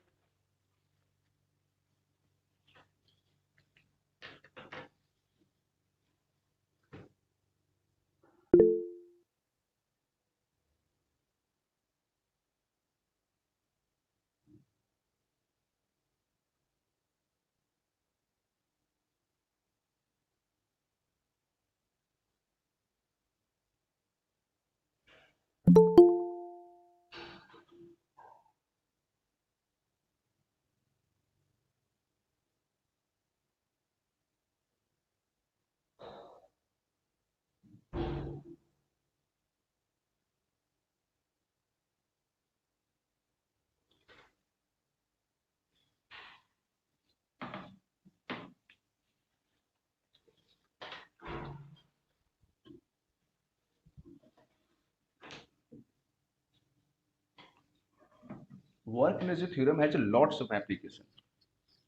Work energy theorem has lots of application.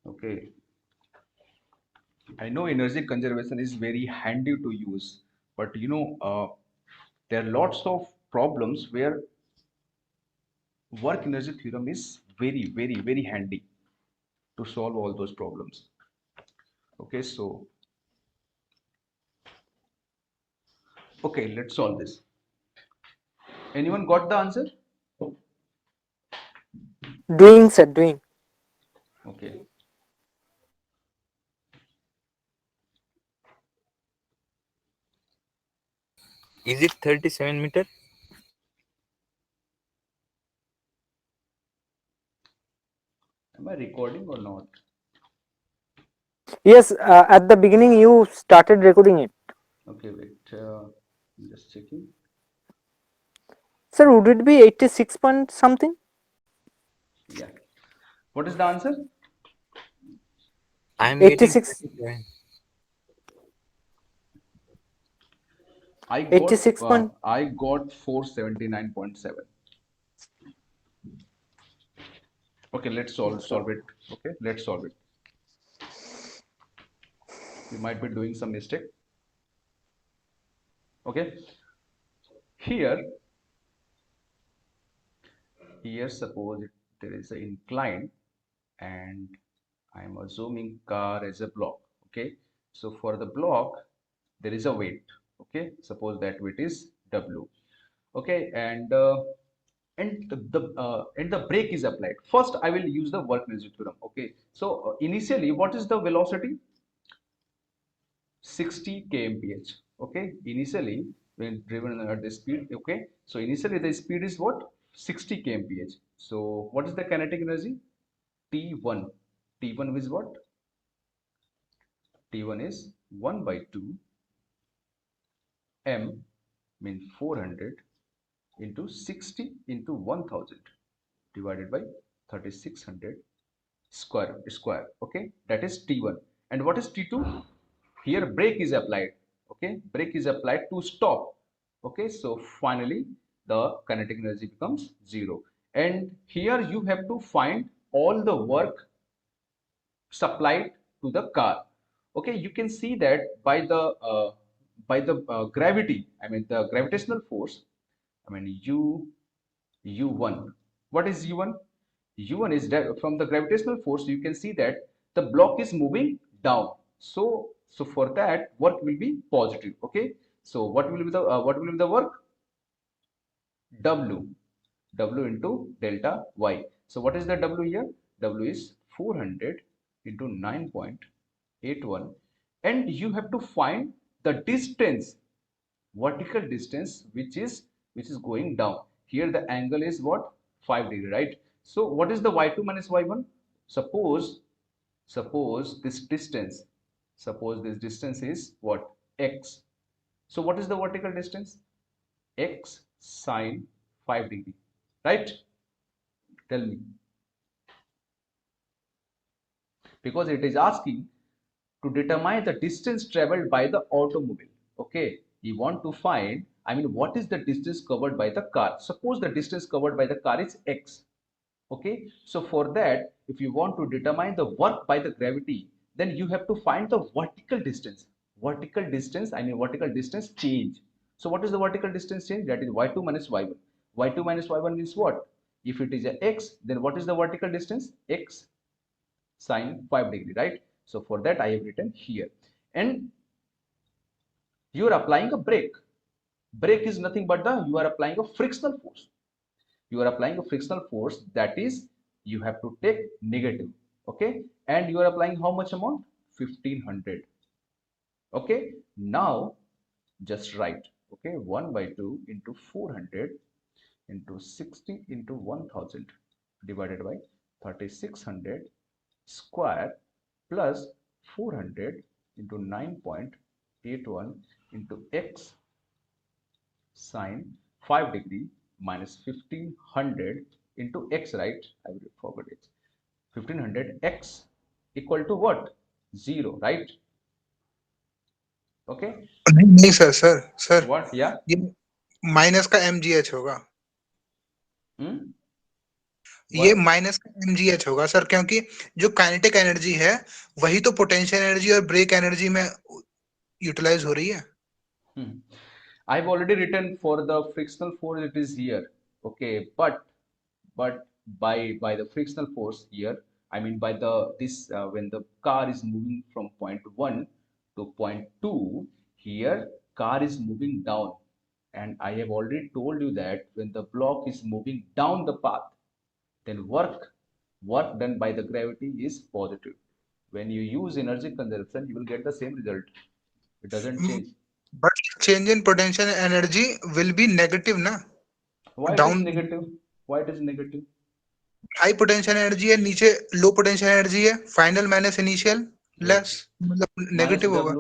Okay, I know energy conservation is very handy to use, but there are lots of problems where work energy theorem is very handy to solve all those problems. Okay, so okay, let's solve this. Anyone got the answer? Doing, sir, doing. Okay, Is it 37 meter? Am I recording or not? Yes, at the beginning you started recording it. Okay, wait. I'm just checking. Sir, would it be 86 point something? Yeah. What is the answer? I'm getting 86, 37. I got 86 point. I got 479.7. Okay, let's solve it. Okay, let's solve it. You might be doing some mistake. Okay, here here suppose there is an incline and I'm assuming car as a block. Okay, so for the block there is a weight. Okay, suppose that weight is W. Okay, and the brake is applied. First I will use the work energy theorem. Okay, so initially what is the velocity? 60 kmph. Okay, initially when driven at the speed. Okay, so initially the speed is what? 60 kmph. So what is the kinetic energy? T1. T1 is what? T1 is 1 by 2 m, mean 400 into 60 into 1000 divided by 3600 square. Okay, that is T1. And what is T2? Here brake is applied. Okay, brake is applied to stop. Okay, so finally the kinetic energy becomes 0. And here you have to find all the work supplied to the car. Okay, you can see that by the gravity, I mean the gravitational force, I mean u1. What is u1? U1 is that from the gravitational force you can see that the block is moving down. So for that work will be positive. Okay, so what will be the work? W. W into delta y. So what is the W here? W is 400 into 9.81, and you have to find the distance, vertical distance, which is going down. Here the angle is what? 5 degree, right? So what is the y2 minus y1? Suppose suppose this distance suppose this distance is what? X. So what is the vertical distance? X sine 5 degree, right? Tell me, because it is asking to determine the distance traveled by the automobile. Okay, you want to find, I mean, what is the distance covered by the car? Suppose the distance covered by the car is X. Okay, so for that, if you want to determine the work by the gravity, then you have to find the vertical distance. Vertical distance, I mean vertical distance change. So what is the vertical distance change? That is y2 minus y1. Y2 minus y1 means what? If it is a x, then what is the vertical distance? X sine 5 degree, right? So for that I have written here. And you are applying a brake. Brake is nothing but you are applying a frictional force. You are applying a frictional force, that is you have to take negative. Okay, and you are applying how much amount? 1500. Okay, now just write. Okay, 1 by 2 into 400 into 60 into 1000 divided by 3600 square plus 400 into 9.81 into x sine 5 degree minus 1500 into x, right? I will forget it. 1500 x equal to what? 0, right? Okay. नहीं नहीं sir sir sir What? Yeah. ये minus का mgh होगा Hmm? ये What? Minus का mgh होगा sir क्योंकि जो काइनेटिक एनर्जी है वही तो पोटेंशियल एनर्जी और ब्रेक एनर्जी में यूटिलाइज हो रही है Hmm. I've already written for the frictional force, it is here. Okay, but by the frictional force here, I mean by the this when the car is moving from point 1 to point 2, here car is moving down, and I have already told you that when the block is moving down the path, then work done by the gravity is positive. When you use energy conservation, you will get the same result. It doesn't change. But change in potential energy will be negative ना Why it is down negative? Why it is negative? High potential energy है, नीचे low potential energy है, final minus initial Yes. Less, मतलब Minus negative होगा।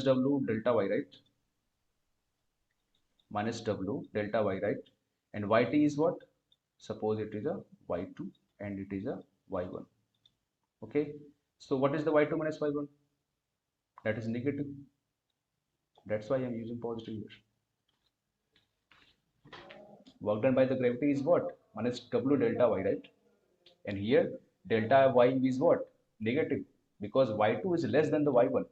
W delta Y, right? Minus W delta Y, right? And Yt is what? Suppose it is a Y2 and it is a Y1. Okay. So what is the Y2 minus Y1? That is negative. That's why I'm using positive here. Work done by the gravity is what? Minus W delta Y, right? And here delta Y is what? Negative, because Y2 is less than the Y1.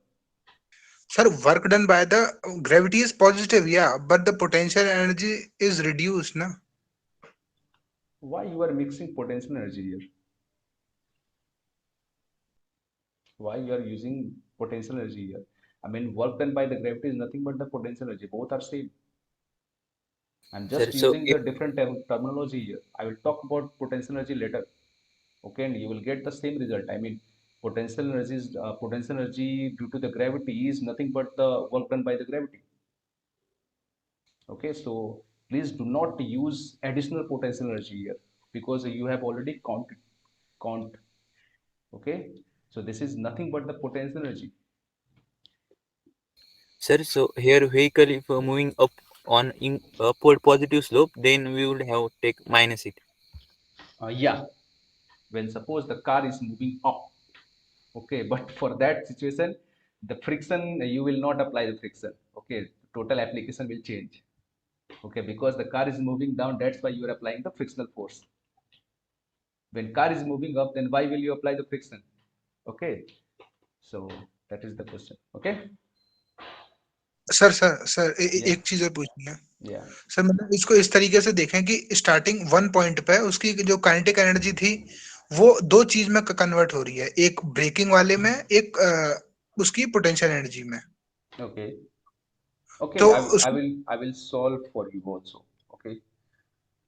Sir, work done by the gravity is positive, yeah, but the potential energy is reduced, na? Why you are mixing potential energy here? Why you are using potential energy here? I mean, work done by the gravity is nothing but the potential energy. Both are same. I'm Sir, just so using if, the different terminology here. I will talk about potential energy later. Okay, and you will get the same result. I mean, potential energy due to the gravity is nothing but the work done by the gravity. Okay, so please do not use additional potential energy here, because you have already count. Okay, so this is nothing but the potential energy. sir, so here vehicle if moving up on in upward positive slope, then we would have take minus it. Yeah, when suppose the car is moving up, okay, but for that situation, the friction, you will not apply the friction. Okay, total application will change. Okay, because the car is moving down, that's why you are applying the frictional force. When car is moving up, then why will you apply the friction? Okay, so that is the question. Okay. Sir Yeah. एक चीज और पूछनी है। Yeah. Sir मतलब इसको इस तरीके से देखें कि स्टार्टिंग वन पॉइंट पे उसकी जो काइनेटिक एनर्जी थी वो दो चीज में कन्वर्ट हो रही है, एक ब्रेकिंग वाले में, एक उसकी पोटेंशियल एनर्जी में। Okay. Okay, तो I उसको will I will solve for you also. Okay,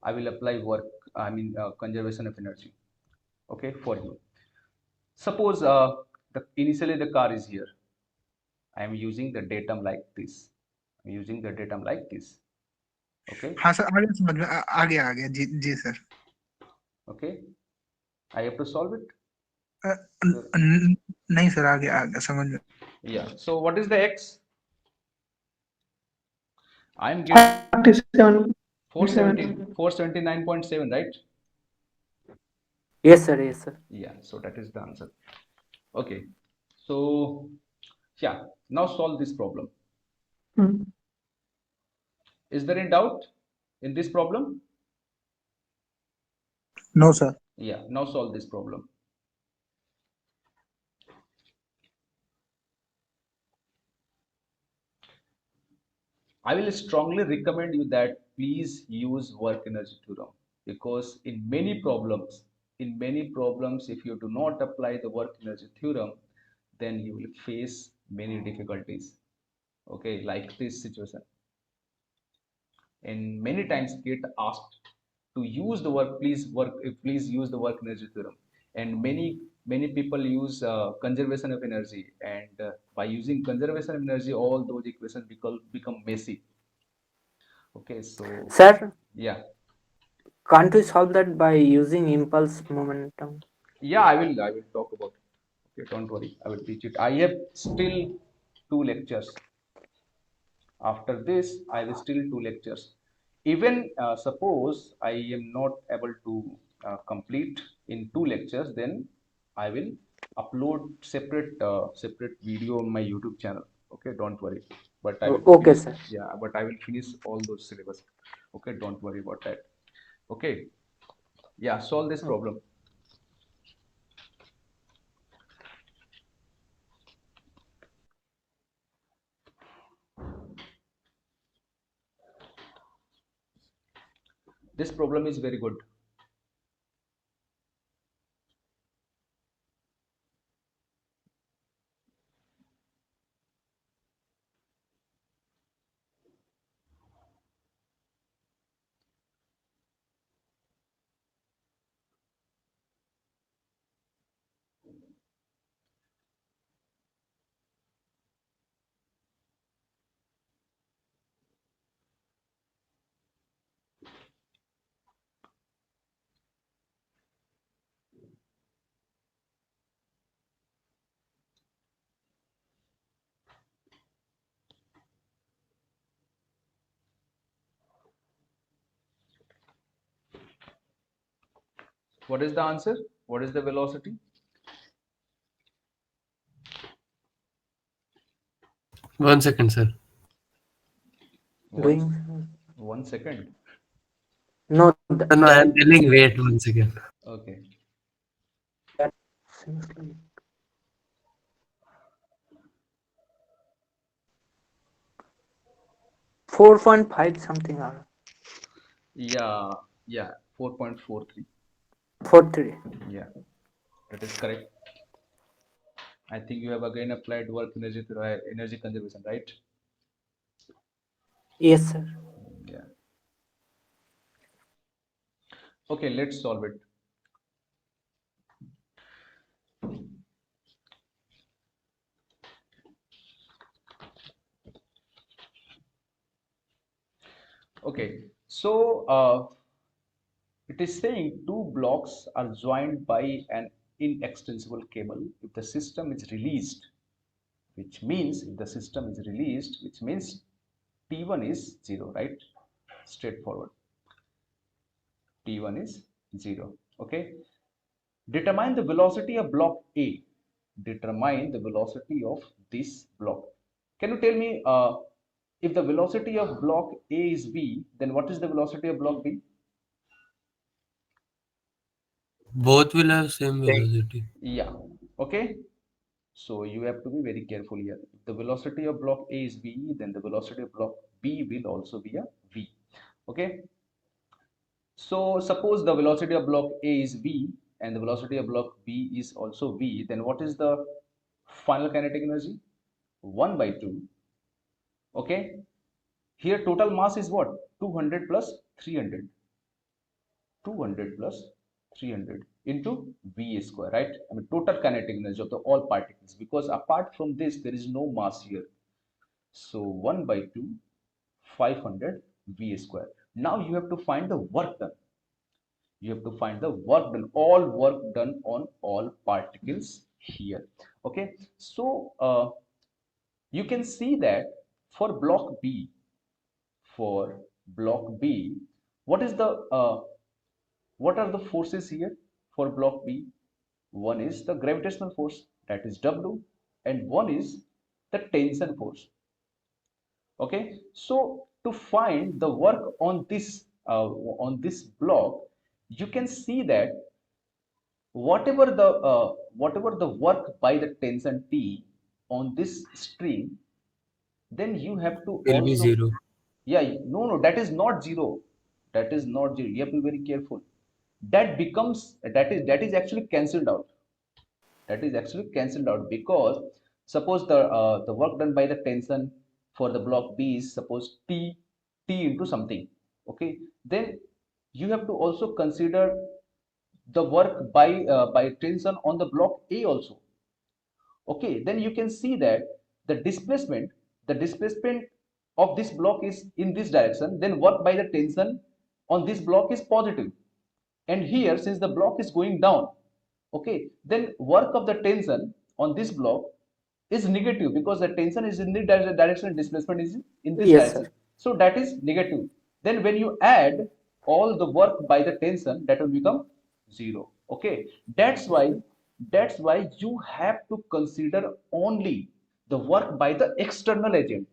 I will apply work, I mean, conservation of energy. Okay, for you. Suppose initially the car is here. I am using the datum like this. I'm using the datum like this. Okay. हाँ sir, आगे समझ में आ गया जी जी sir. Okay. I have to solve it. Uh, नहीं sir, आ गया समझ में। Yeah. So what is the x? I am getting 47.7. 479.7, right? Yes, sir. Yes, sir. Yeah. So that is the answer. Okay. So yeah. Now solve this problem. Hmm. Is there any doubt in this problem? No sir. Yeah. Now solve this problem. I will strongly recommend you that please use work energy theorem, because in many problems, if you do not apply the work energy theorem, then you will face many difficulties. Okay, like this situation. And many times get asked to use the please use the work energy theorem. And many people use conservation of energy, and by using conservation of energy, all those equations become messy. Okay, so Sir, yeah, can't we solve that by using impulse momentum? yeah, I will talk about it. Okay, don't worry, I will teach it. I have still two lectures. After this, I will still two lectures. Even suppose I am not able to complete in two lectures, then I will upload separate video on my YouTube channel. Okay, don't worry. But I will Okay, finish, sir. yeah, but I will finish all those syllabus. Okay, don't worry about that. Okay, yeah, solve this Oh. problem. This problem is very good. What is the answer? What is the velocity? One second, sir. One, Doing 1 second. no No, I am that telling. Wait 1 second. Okay. that seems like 4.5 something or Yeah, yeah, 4.43. 43. Yeah, that is correct. I think you have again applied work energy to energy conservation, right? Yes, sir. Yeah. Okay, let's solve it. Okay, so it is saying two blocks are joined by an inextensible cable if the system is released, which means if the system is released, which means T1 is 0, right? Straightforward. T1 is 0. Okay. Determine the velocity of block A. Determine the velocity of this block. Can you tell me if the velocity of block A is V, then what is the velocity of block B? Both will have same Same. velocity. Yeah. Okay. So you have to be very careful here. If the velocity of block A is V, then the velocity of block B will also be a V. Okay. So suppose the velocity of block A is V and the velocity of block B is also V, then what is the final kinetic energy? 1 by 2. Okay. Here total mass is what? 200 plus 300. 200 plus 300 into V square, right? I mean total kinetic energy of the all particles, because apart from this there is no mass here. So 1 by 2, 500 V square. Now you have to find the work done. You have to find the work done, all work done on all particles here. Okay, so you can see that for block B, for block B, what is the what are the forces here for block B? One is the gravitational force, that is W, and one is the tension force. Okay, so to find the work on this block, you can see that whatever the work by the tension T on this string, then you have to Will be also, 0. yeah, no, that is not zero. That is not zero. You have to be very careful. That becomes, that is actually cancelled out. That is actually cancelled out, because suppose the work done by the tension for the block B is suppose T into something. Okay, then you have to also consider the work by tension on the block A also. Okay, then you can see that the displacement of this block is in this direction, then work by the tension on this block is positive. And here, since the block is going down, okay, then work of the tension on this block is negative, because the tension is in the direction and displacement is in this Yes, direction. sir. So that is negative. Then when you add all the work by the tension, that will become 0. Okay, that's why you have to consider only the work by the external agent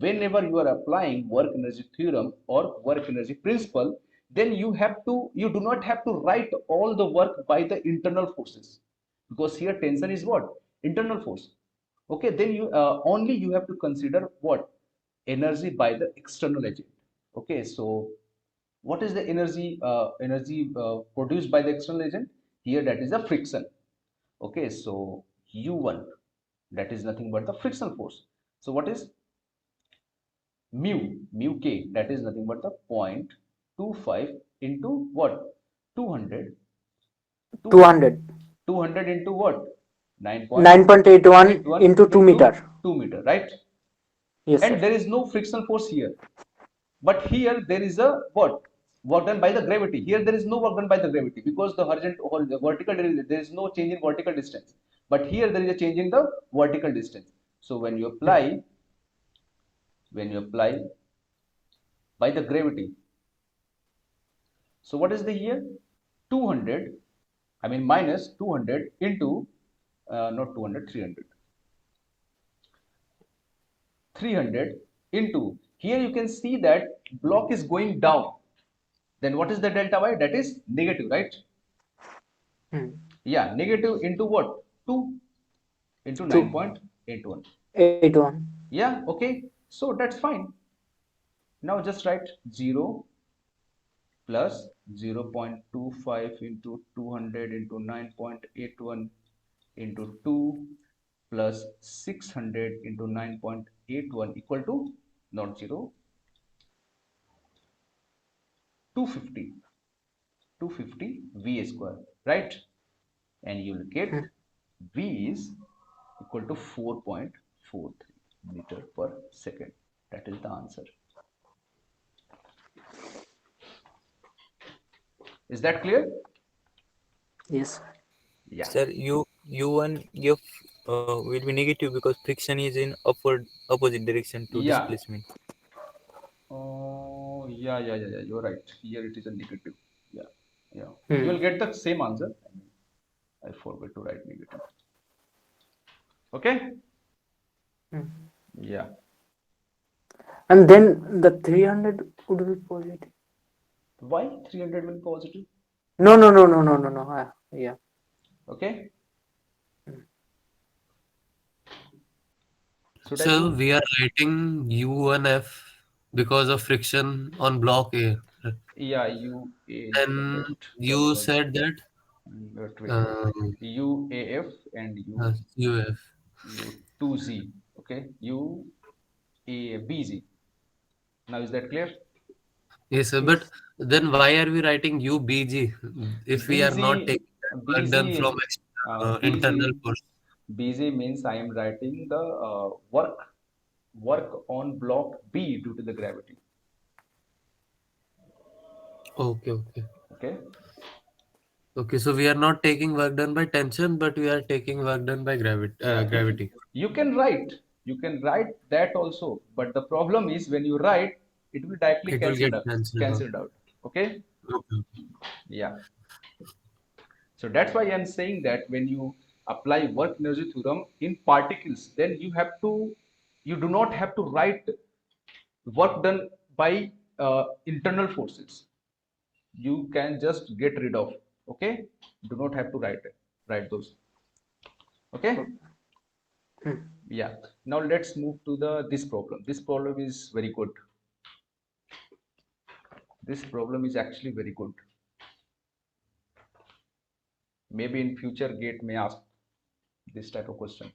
whenever you are applying work energy theorem or work energy principle. Then you do not have to write all the work by the internal forces, because here tension is what? Internal force. Okay, then you only you have to consider what? Energy by the external agent. Okay, so what is the energy produced by the external agent? Here that is a friction. Okay, so u1, that is nothing but the frictional force. So what is mu k? That is nothing but the 0.25 into what? 200. 200 200. 200 into what? 9.81 9.81 into 2 into meter. 2 meter, right? Yes, sir. And there is no frictional force here, but here there is a what? Work done by the gravity. Here there is no work done by the gravity, because the horizontal or the vertical, there is no change in vertical distance, but here there is a change in the vertical distance. So when you apply by the gravity, so what is the here? 200, I mean minus 200 into, not 200, 300. 300 into, here you can see that block is going down. Then what is the delta y? That is negative, right? Hmm. Yeah, negative into what? 2 into 2. 9.81. 81. Yeah, okay. So that's fine. Now just write 0 plus 0.25 into 200 into 9.81 into 2 plus 600 into 9.81 equal to, not 0, 250. 250 V square, right? And you will get V is equal to 4.43 meter per second. That is the answer. Is that clear? Yes. Yeah. Sir, U1 F will be negative because friction is in upward opposite direction to Yeah. displacement. Oh, yeah. You're right. Here it is a negative. Yeah. Yeah. You Hmm. will get the same answer. I forgot to write negative. Okay? Hmm. Yeah. And then the 300 would be positive. Why 300 will be positive? No. Yeah. Okay. Should I So do? we are writing U1F because of friction on block A. Yeah, UA, And left. That you was, said that wait. um, UAF and UF. U2Z. Okay. UABZ. Now is that clear? Yes, sir. But Yes. then why are we writing UBG if we are not BZ, taking that work done from BZ, internal BZ, force? BZ means I am writing the work on block B due to the gravity. Okay. Okay. Okay, so we are not taking work done by tension, but we are taking work done by Yeah, gravity. you can write, that also, but the problem is when you write, it will directly It will get cancelled out. cancelled out. Okay. Okay. Yeah. So that's why I'm saying that when you apply work energy theorem in particles, then you do not have to write work done by internal forces. You can just get rid of. Okay, do not have to write those. Okay. Hmm. Yeah. Now let's move to the this problem. This problem is very good. This problem is actually very good. Maybe in future gate may ask this type of question.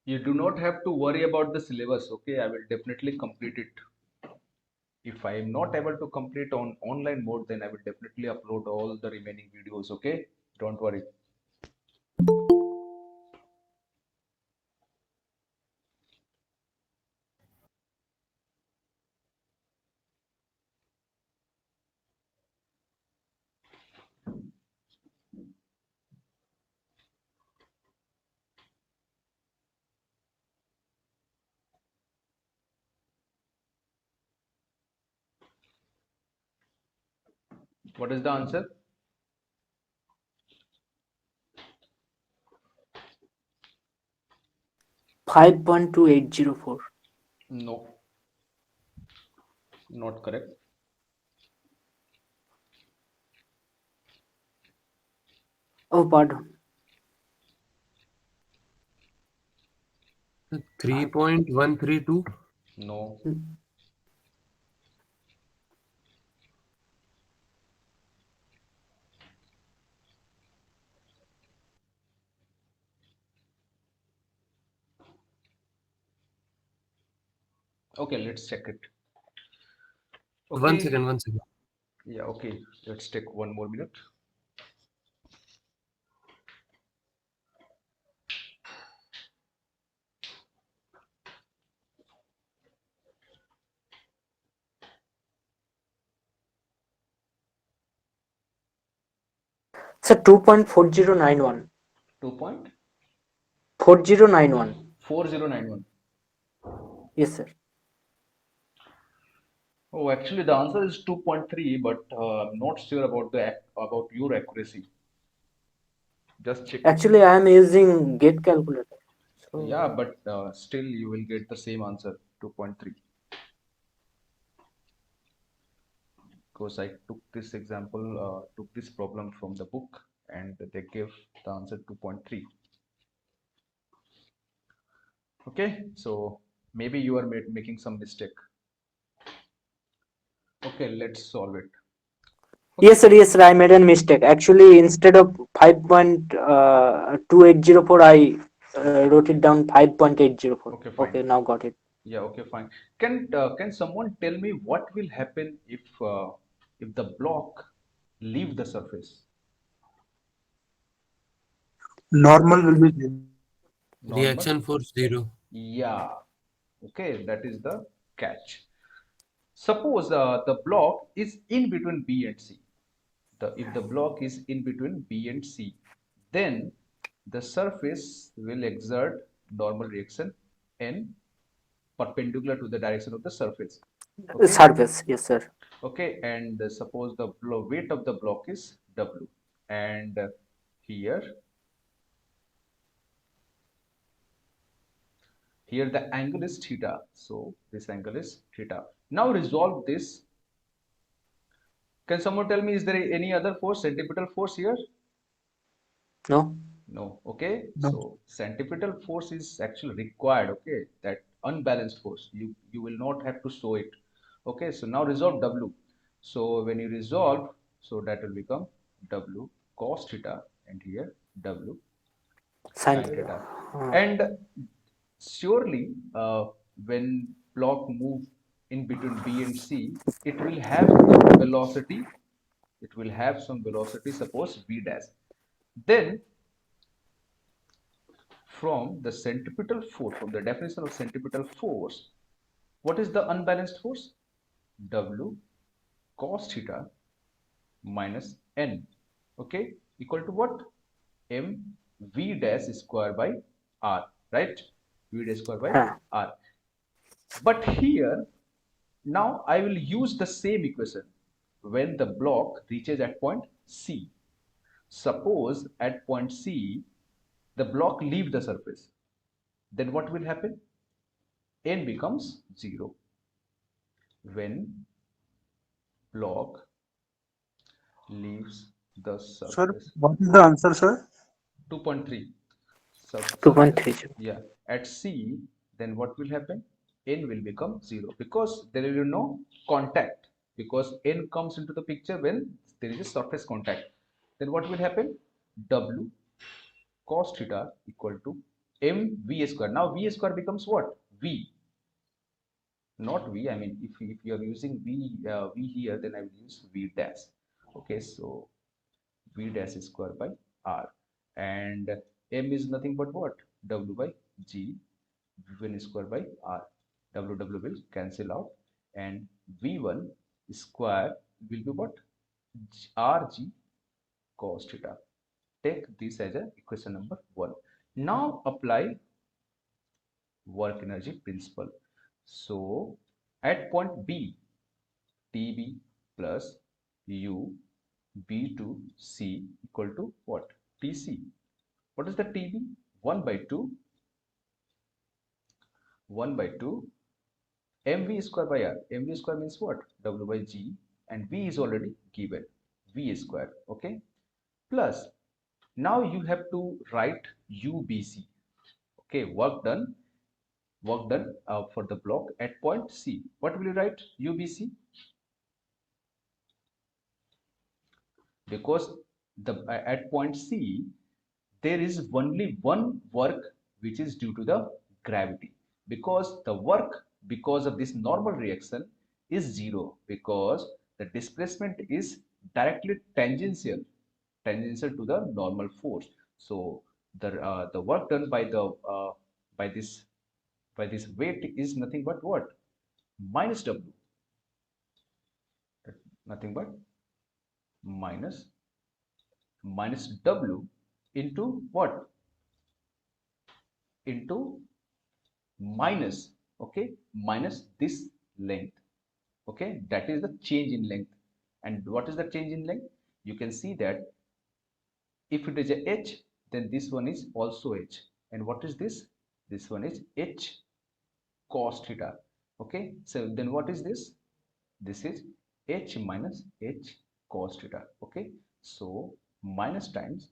You do not have to worry about the syllabus. Okay, I will definitely complete it. If I am not able to complete on online mode, then I will definitely upload all the remaining videos. Okay, don't worry. What is the answer? 5.2804. No. Not correct. Oh, pardon. 3.132. No. Okay, let's check it. One Okay. second, one second. Yeah, okay. Let's take 1 more minute. Sir, 2.4091. 4091. 2.4091. Yes, sir. Oh, actually, the answer is 2.3, but I'm not sure about about your accuracy. Just check. Actually, I am using gate calculator. Yeah, So, but still you will get the same answer, 2.3. Because I took this example, took this problem from the book, and they gave the answer 2.3. Okay, so maybe you are making some mistake. Okay, let's solve it. yes, Okay, sir. Yes, sir. I made a mistake. Actually, instead of 5.2804, I wrote it down 5.804. okay, fine. Okay, now got it. Yeah, okay, fine. Can someone tell me what will happen if the block leave the surface? Normal will be zero. Normal? Reaction force 0. Yeah. Okay, that is the catch. Suppose the block is in between B and C. If the block is in between B and C, then the surface will exert normal reaction N perpendicular to the direction of the surface. Okay. Surface. Yes, sir. Okay, and suppose the weight of the block is W, and here here the angle is theta, so this angle is theta. Now resolve this. Can someone tell me, is there any other force, centripetal force here? No. No. Okay, No. so centripetal force is actually required. Okay, that unbalanced force, you will not have to show it. Okay, so now resolve W. So when you resolve, so that will become W cos theta, and here W Sin sin theta. theta. And surely when block move in between B and C, it will have some velocity. It will have some velocity, suppose V dash. Then from the centripetal force, from the definition of centripetal force, what is the unbalanced force? W cos theta minus N. Okay, equal to what? M V dash square by R, right? V dash square by Huh. R. But here, now I will use the same equation when the block reaches at point C. Suppose at point C, the block leave the surface. Then what will happen? N becomes 0 when block leaves the Sir, surface. what is the answer, sir? 2.3. Surface. 2.30. Yeah. At C, then what will happen? N will become 0 because there will be no contact, because N comes into the picture when there is a surface contact. Then what will happen? W cos theta equal to M V square. Now V square becomes what? V, not V. I mean, if you are using V here, then I will use V dash. Okay, so V dash square by R, and M is nothing but what? W by G, V1 square by R. W will cancel out, and V1 square will be what? RG cos theta. Take this as a equation number 1. Now apply work energy principle. So at point B, TB plus U B to C equal to what? TC. What is the TB? 1 by 2 mv square by r. Mv square means what? W by g, and v is already given, v square. Okay, plus now you have to write UBC. Okay, work done for the block at point C. What will you write? UBC, because the at point C there is only one work which is due to the gravity, because the work because of this normal reaction is zero, because the displacement is directly tangential to the normal force. So the work done by the by this by this weight is nothing but what? Minus W, nothing but minus W into what? Into minus, okay, minus this length. Okay, that is the change in length. And what is the change in length? You can see that if it is a h, then this one is also h. And what is this? This one is h cos theta. Okay, so then what is this? This is h minus h cos theta. Okay, so minus times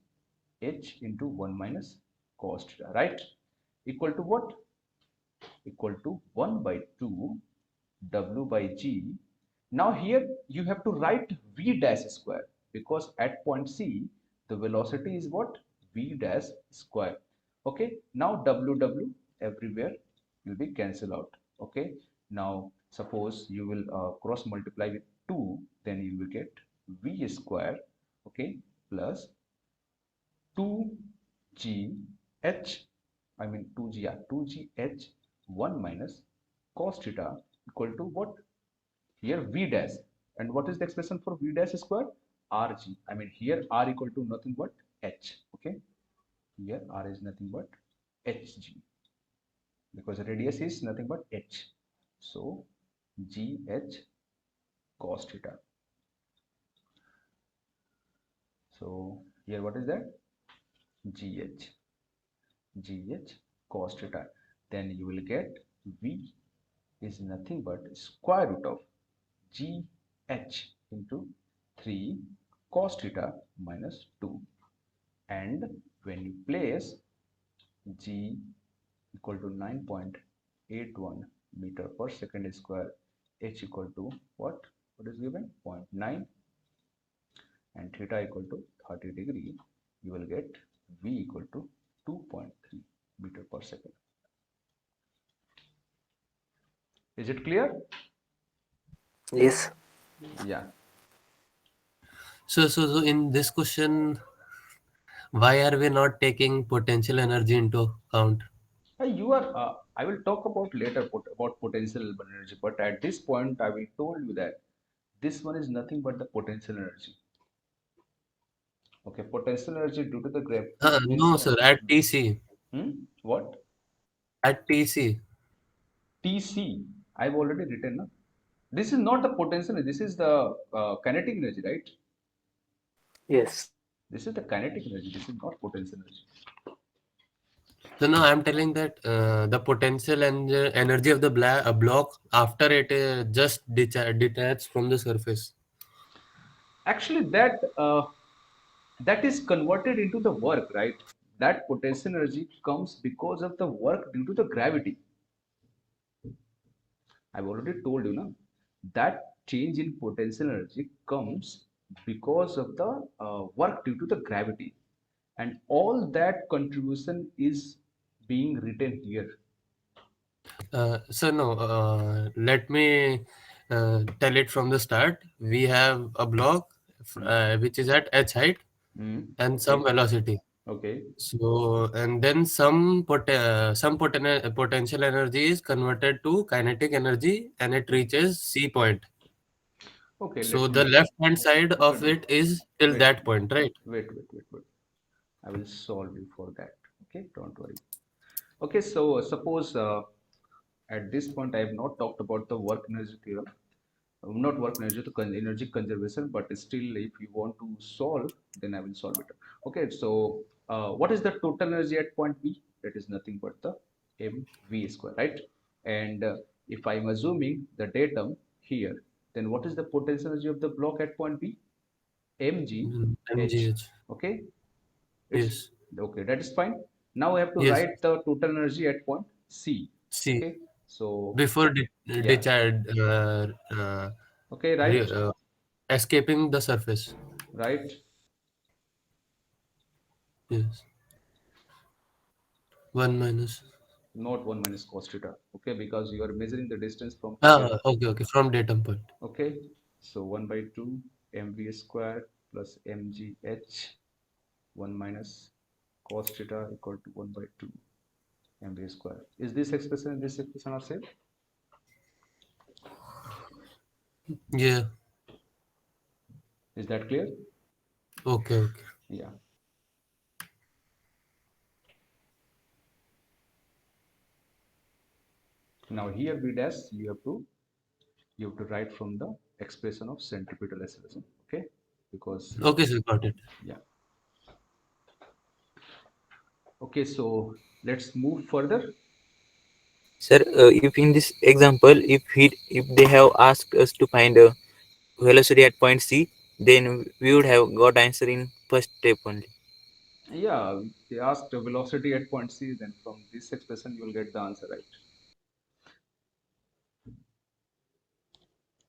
h into 1 minus cos theta, right? Equal to what? Equal to 1 by 2 W by G. Now here you have to write V dash square, because at point C the velocity is what? V dash square. Okay, now W everywhere will be cancelled out. Okay, now suppose you will cross multiply with 2, then you will get V square, okay, plus 2G H, I mean 2G, yeah, 2G H 1 minus cos theta equal to what? Here V dash. And what is the expression for V dash square? RG. I mean here R equal to nothing but H. Okay. Here R is nothing but HG, because the radius is nothing but H. So GH cos theta. So here what is that? GH. GH cos theta. Then you will get V is nothing but square root of GH into 3 cos theta minus 2. And when you place G equal to 9.81 meter per second square, H equal to what? What is given? 0.9, and theta equal to 30 degree, you will get V equal to 2.3 meter per second. Is it clear? Yes. Yeah. So in this question, why are we not taking potential energy into account? You are. I will talk about later about potential energy, but at this point, I will told you that this one is nothing but the potential energy. Okay, potential energy due to the gravity means No, sir, at TC. what? At TC. TC. I've already written. No? This is not the potential energy. This is the kinetic energy, right? Yes. This is the kinetic energy. This is not potential energy. So no, I'm telling that the potential and energy of the block after it just detached from the surface. Actually, that is converted into the work, right? That potential energy comes because of the work due to the gravity. I've already told you now that change in potential energy comes because of the work due to the gravity, and all that contribution is being written here. So no, let me tell it from the start. We have a block Hmm. which is at h height and some Okay. velocity. Okay. So and then potential energy is converted to kinetic energy and it reaches C point. Okay. So Let the me left hand side wait. of it is till Wait. that point, right? Wait. I will solve you for that. Okay. Don't worry. Okay. So suppose at this point I have not talked about the work energy theorem. Not work energy, the energy conservation, but still if you want to solve, then I will solve it. Okay, so what is the total energy at point B? That is nothing but the mv square, right? And if I'm assuming the datum here, then what is the potential energy of the block at point B? mgh. mgh. Okay, it's Yes. okay, that is fine. Now I have to Yes. write the total energy at point C. See, Okay, so before yeah, okay, re- right, uh, escaping the surface. right. Yes. 1 minus. Not 1 minus cos theta, okay, because you are measuring the distance from here. Okay, okay. From datum point. Okay, so 1 by 2 mv square plus mgh, 1 minus cos theta equal to 1 by 2 mv square. Is this expression and this expression are same? Yeah. Is that clear? Okay, okay. Yeah. Now here b dash you have to write from the expression of centripetal acceleration. Okay, because Okay, sir. Got it. yeah. Okay, so let's move further. Sir, if in this example, if they have asked us to find a velocity at point C, then we would have got answer in first step only. Yeah, they asked the velocity at point C, then from this expression you will get the answer, right?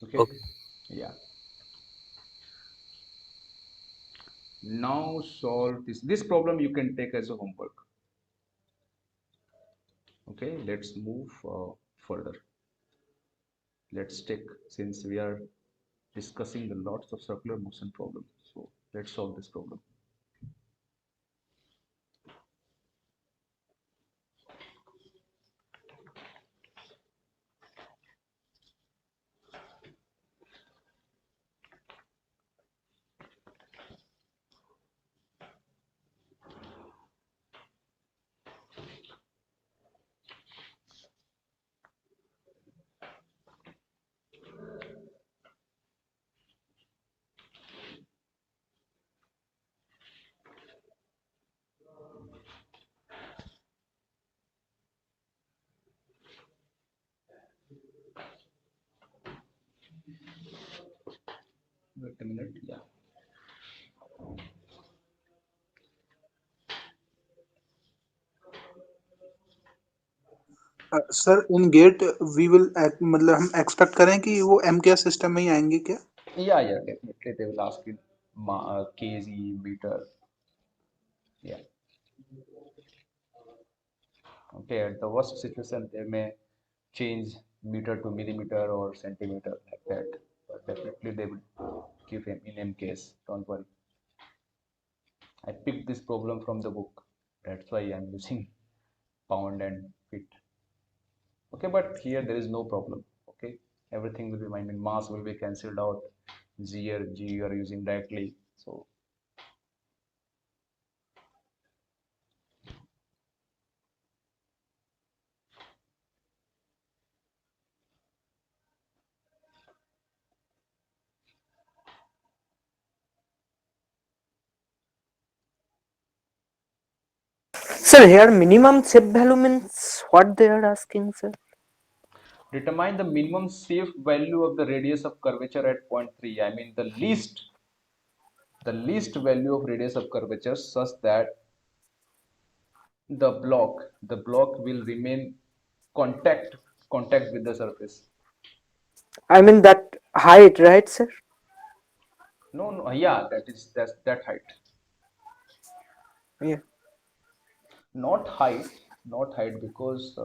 Okay, Okay. yeah. Now solve this problem you can take as a homework. Okay, let's move further. Let's take, since we are discussing the lots of circular motion problems, so let's solve this problem. Wait a minute, yeah. Sir in GATE we will मतलब हम expect करें कि वो M के system में ही आएंगे क्या? Yeah, definitely they will ask in kg, meter. Yeah. Okay, at the worst situation, they may change meter to millimeter or centimeter like that. But definitely they will give him in MKs. Don't worry. I picked this problem from the book. That's why I'm using pound and feet. Okay, but here there is no problem. Okay, everything will be, I mean, mass will be cancelled out. G or G you are using directly. So Sir, here minimum shape value means what they are asking, sir? determine the minimum safe value of the radius of curvature at point 3. I mean the least value of radius of curvature such that the block will remain contact contact with the surface. I mean that height, right, sir? No, yeah, that's that height. Yeah. Not height because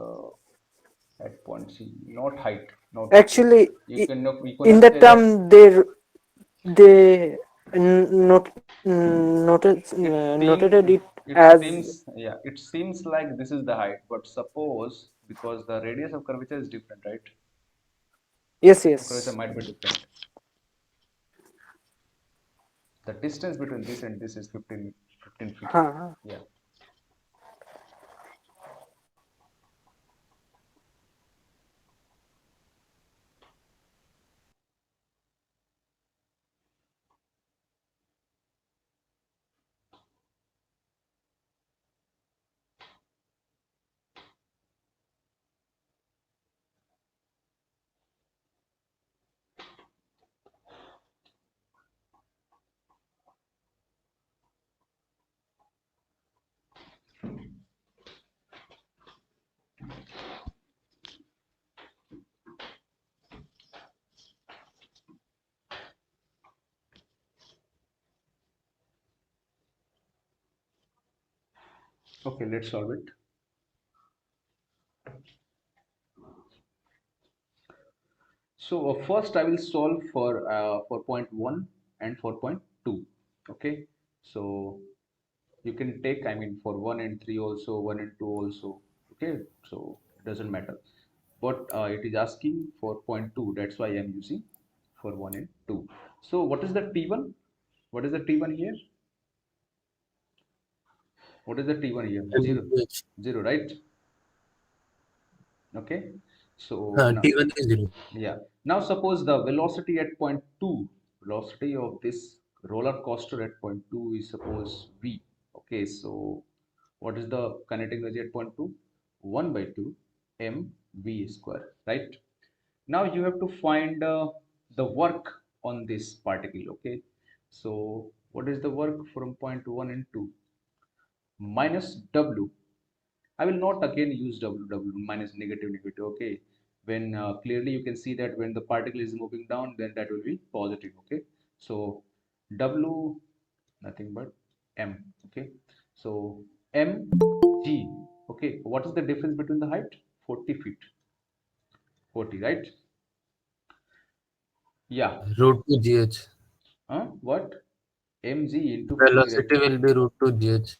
at point C, not height. Actually, You in cannot the say that term they noted it it it as seems, yeah, it seems like this is the height, but suppose because the radius of curvature is different, right? yes, Curvature yes. might be different. The distance between this and this is 15 feet. Huh. Yeah. Okay, let's solve it. So first I will solve for point 1 and for point 2. Okay, so you can take, I mean, for 1 and 3 also, 1 and 2 also. Okay, so it doesn't matter. But it is asking for point 2. That's why I am using for 1 and 2. So what is the T1? What is the T1 here? What is the T1 here? 0. MPH. 0, right? Okay. So now, T1 is 0. yeah. Now suppose the velocity at point 2, velocity of this roller coaster at point 2 is suppose v. Okay, so what is the kinetic energy at point 2? 1 by 2 mv square, right? Now you have to find the work on this particle. Okay, so what is the work from point 1 and 2? Minus w. I will not again use w minus negative negative. Okay, when clearly you can see that when the particle is moving down, then that will be positive. Okay, so w nothing but m. Okay, so mg. Okay, what is the difference between the height? 40 feet. 40, right? Yeah. Root 2 GH. What? mg into 40, right? Velocity will be root 2 GH.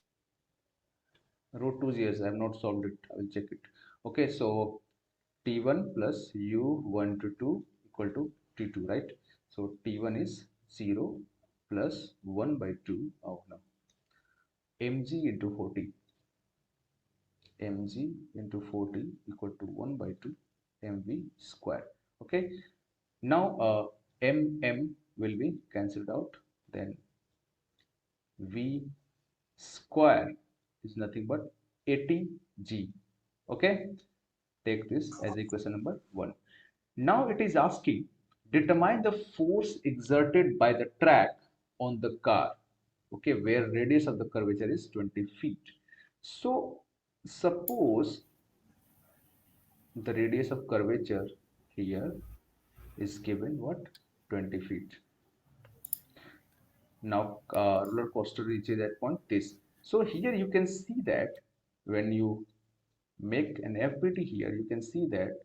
Root 2 years. I have not solved it. I will check it. Okay, so T1 plus U1 to 2 equal to T2, right? So T1 is 0 plus 1 by 2. Oh no. mg into 40. mg into 40 equal to 1 by 2 mv square. Okay. Now will be cancelled out. Then v square is nothing but 80g. Okay, take this as equation number 1. Now it is asking, determine the force exerted by the track on the car, okay, where radius of the curvature is 20 feet. So suppose the radius of curvature here is given what? 20 feet. Now roller coaster reaches that point this. So here you can see that when you make an FBT here, you can see that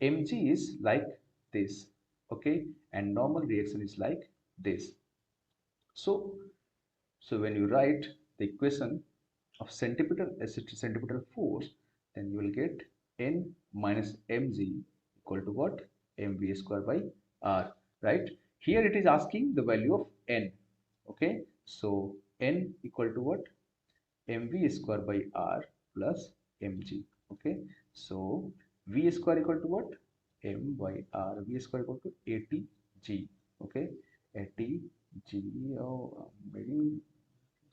mg is like this, okay, and normal reaction is like this. So when you write the equation of centripetal force, then you will get n minus mg equal to what? mv square by r, right? Here it is asking the value of n. Okay, so n equal to what? mv square by r plus mg. Okay, so v square equal to what? M by r. V square equal to 80g. Okay, 80g. Oh, maybe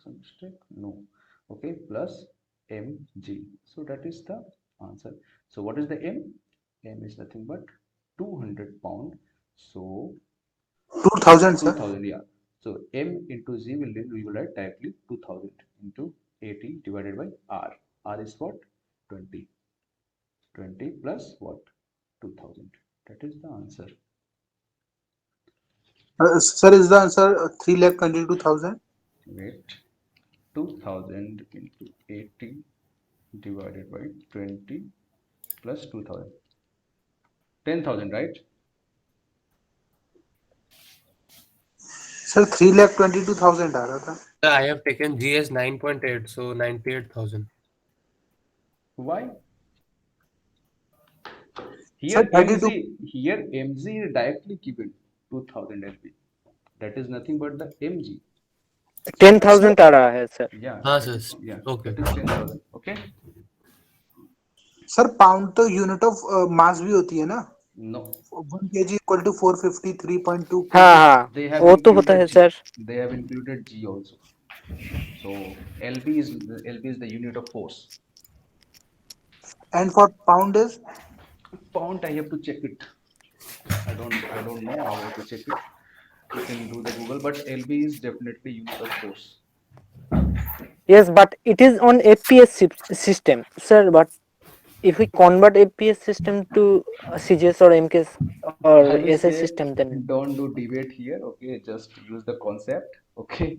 some mistake. No. Okay, plus mg. So that is the answer. So what is the m? M is nothing but 200 pound. So 2000, sir. 2000, yeah. So m into z we will write directly 2000 into 80 divided by r. R is what? 20. 20 plus what? 2000. That is the answer. Sir, is the answer 3,22,000? Wait. 2000 into 80 divided by 20 plus 2000. 10,000, right? Sir 3,22,000 आ रहा था. I have taken G as 9.8, so 98,000. Why? Sir Here 32. mg is directly given 2000 lb. That is nothing but the mg. So 10,000 आ रहा है sir. yeah, हाँ that sir. is, yeah, Okay. that is 10,000. Okay. Sir pound तो unit of mass भी होती है ना. No, 1 kg equal to 453.2 हाँ kg. हाँ they have वो तो होता है included g. Sir. They have included g also. So lb is the unit of force. And for pound is Pound, I have to check it. I don't know how to check it. You can do the Google, but lb is definitely unit of force. Yes, but it is on FPS system, sir. But if we convert FPS system to CGS or MKS or I will SI say system, then don't do debate here, okay? Just use the concept, okay?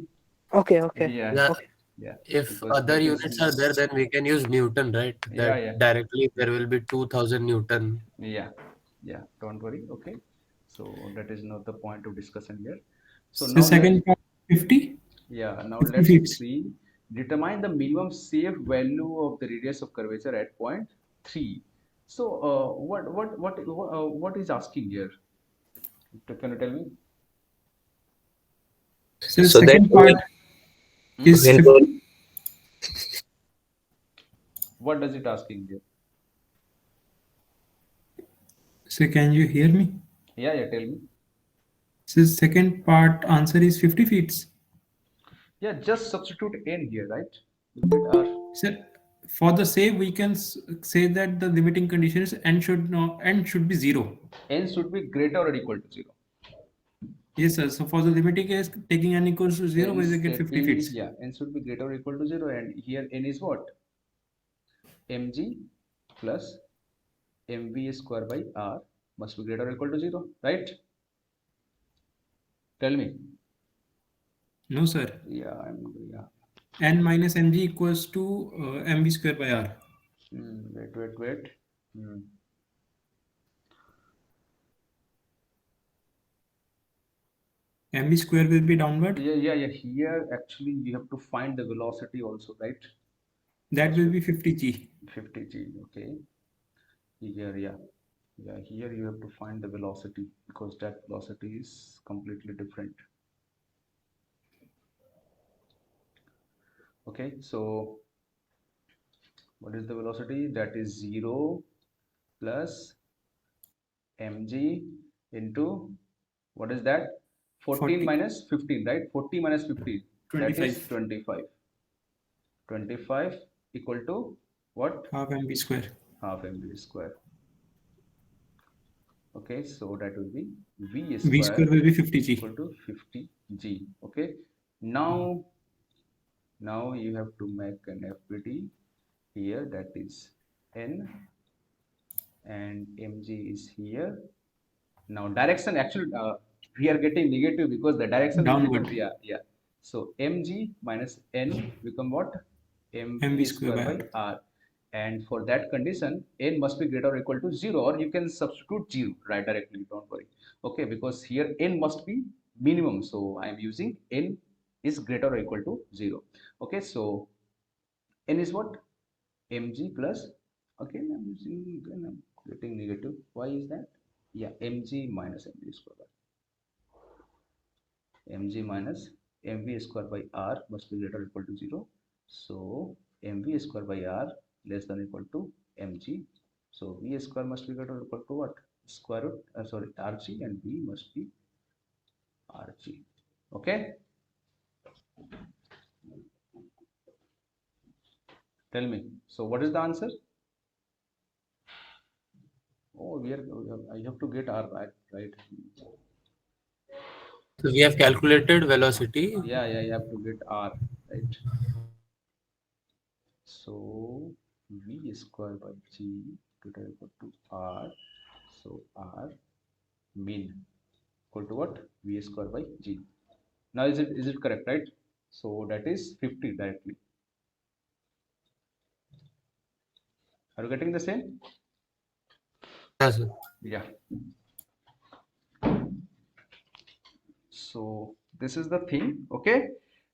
okay, okay, Yeah, Yeah, okay. yeah, if because other that is, units are there, then we can use Newton, right? yeah, That yeah, directly yeah, there will be 2000 Newton. yeah, yeah. Don't worry, okay? So that is not the point of discussion here. So So now let's, second part 50, yeah, now 50 let's feet. see. Determine the minimum safe value of the radius of curvature at point 3. So, what is asking here? Can you tell me? So So that second part Hmm? is when 50. What does it asking here? So can you hear me? Yeah, yeah, tell me. So second part answer is 50 feet. Yeah, just substitute n here, right? You get r. So for the save, we can say that the limiting condition is n should be zero. N should be greater or equal to 0. Yes, sir. So for the limiting case, taking n equals to zero, N, we will get 50 feet. yeah, n should be greater or equal to 0, and here n is what? Mg plus mv square by r must be greater or equal to 0, right? Tell me. No, sir. Yeah, yeah. N minus mg equals to mv square by r. Wait. Hmm. Mv square will be downward. Yeah. Here, actually, you have to find the velocity also, right? That Must will be be 50g. 50g, okay. Here, yeah. Yeah, here you have to find the velocity because that velocity is completely different. Okay, so what is the velocity? That is 0 plus mg into what is that? 14 40, minus 15, right? 40 minus 15, that is 25, 25. 25 equal to what? half mv square. Half mv square. Okay, so that will be v V square square will be 50g. equal to 50g. Okay, now you have to make an FPT here, that is n, and mg is here. Now direction, actually, we are getting negative because the direction is different. Downward. Yeah. So mg minus n become what? Mv Mv square square by by r. r. And for that condition, n must be greater or equal to 0, or you can substitute 0 right directly. Don't worry. Okay, because here n must be minimum, so I am using n is greater or equal to 0. Okay, so n is what? Mg plus, again I'm using, again I'm getting negative. Why is that? Yeah, mg minus mv square by mg minus mv square by r must be greater or equal to 0. So mv square by r less than or equal to mg. So v square must be greater or equal to what? Square root, sorry, rg, and v must be rg. Okay, tell me. So what is the answer? Oh, I have to get r right, right? So we have calculated velocity. Yeah, you have to get r, right? So v square by g greater equal to r. So r mean equal to what? V square by g. Now is it correct, right? So that is 50 directly. Are you getting the same? Yeah, sir. Yeah. So this is the thing. Okay.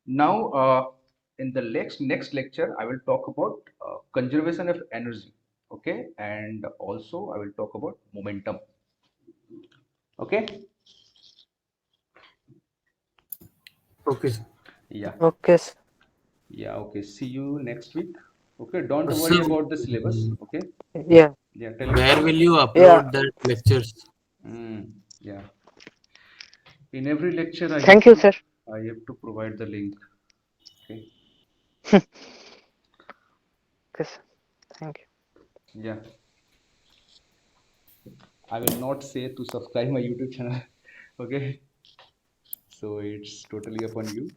Now in the next lecture, I will talk about conservation of energy. Okay, and also I will talk about momentum. Okay. Okay, sir. Yeah. Okay, sir. Yeah. Okay. See you next week. Okay. Don't So worry about the syllabus. Okay. Yeah, Yeah. Tell me. where will you yeah. upload that lectures? Yeah. In every lecture, Thank you, sir. I have to provide the link. Okay. Okay, sir. Thank you. Yeah. I will not say to subscribe my YouTube channel. Okay. So it's totally upon you.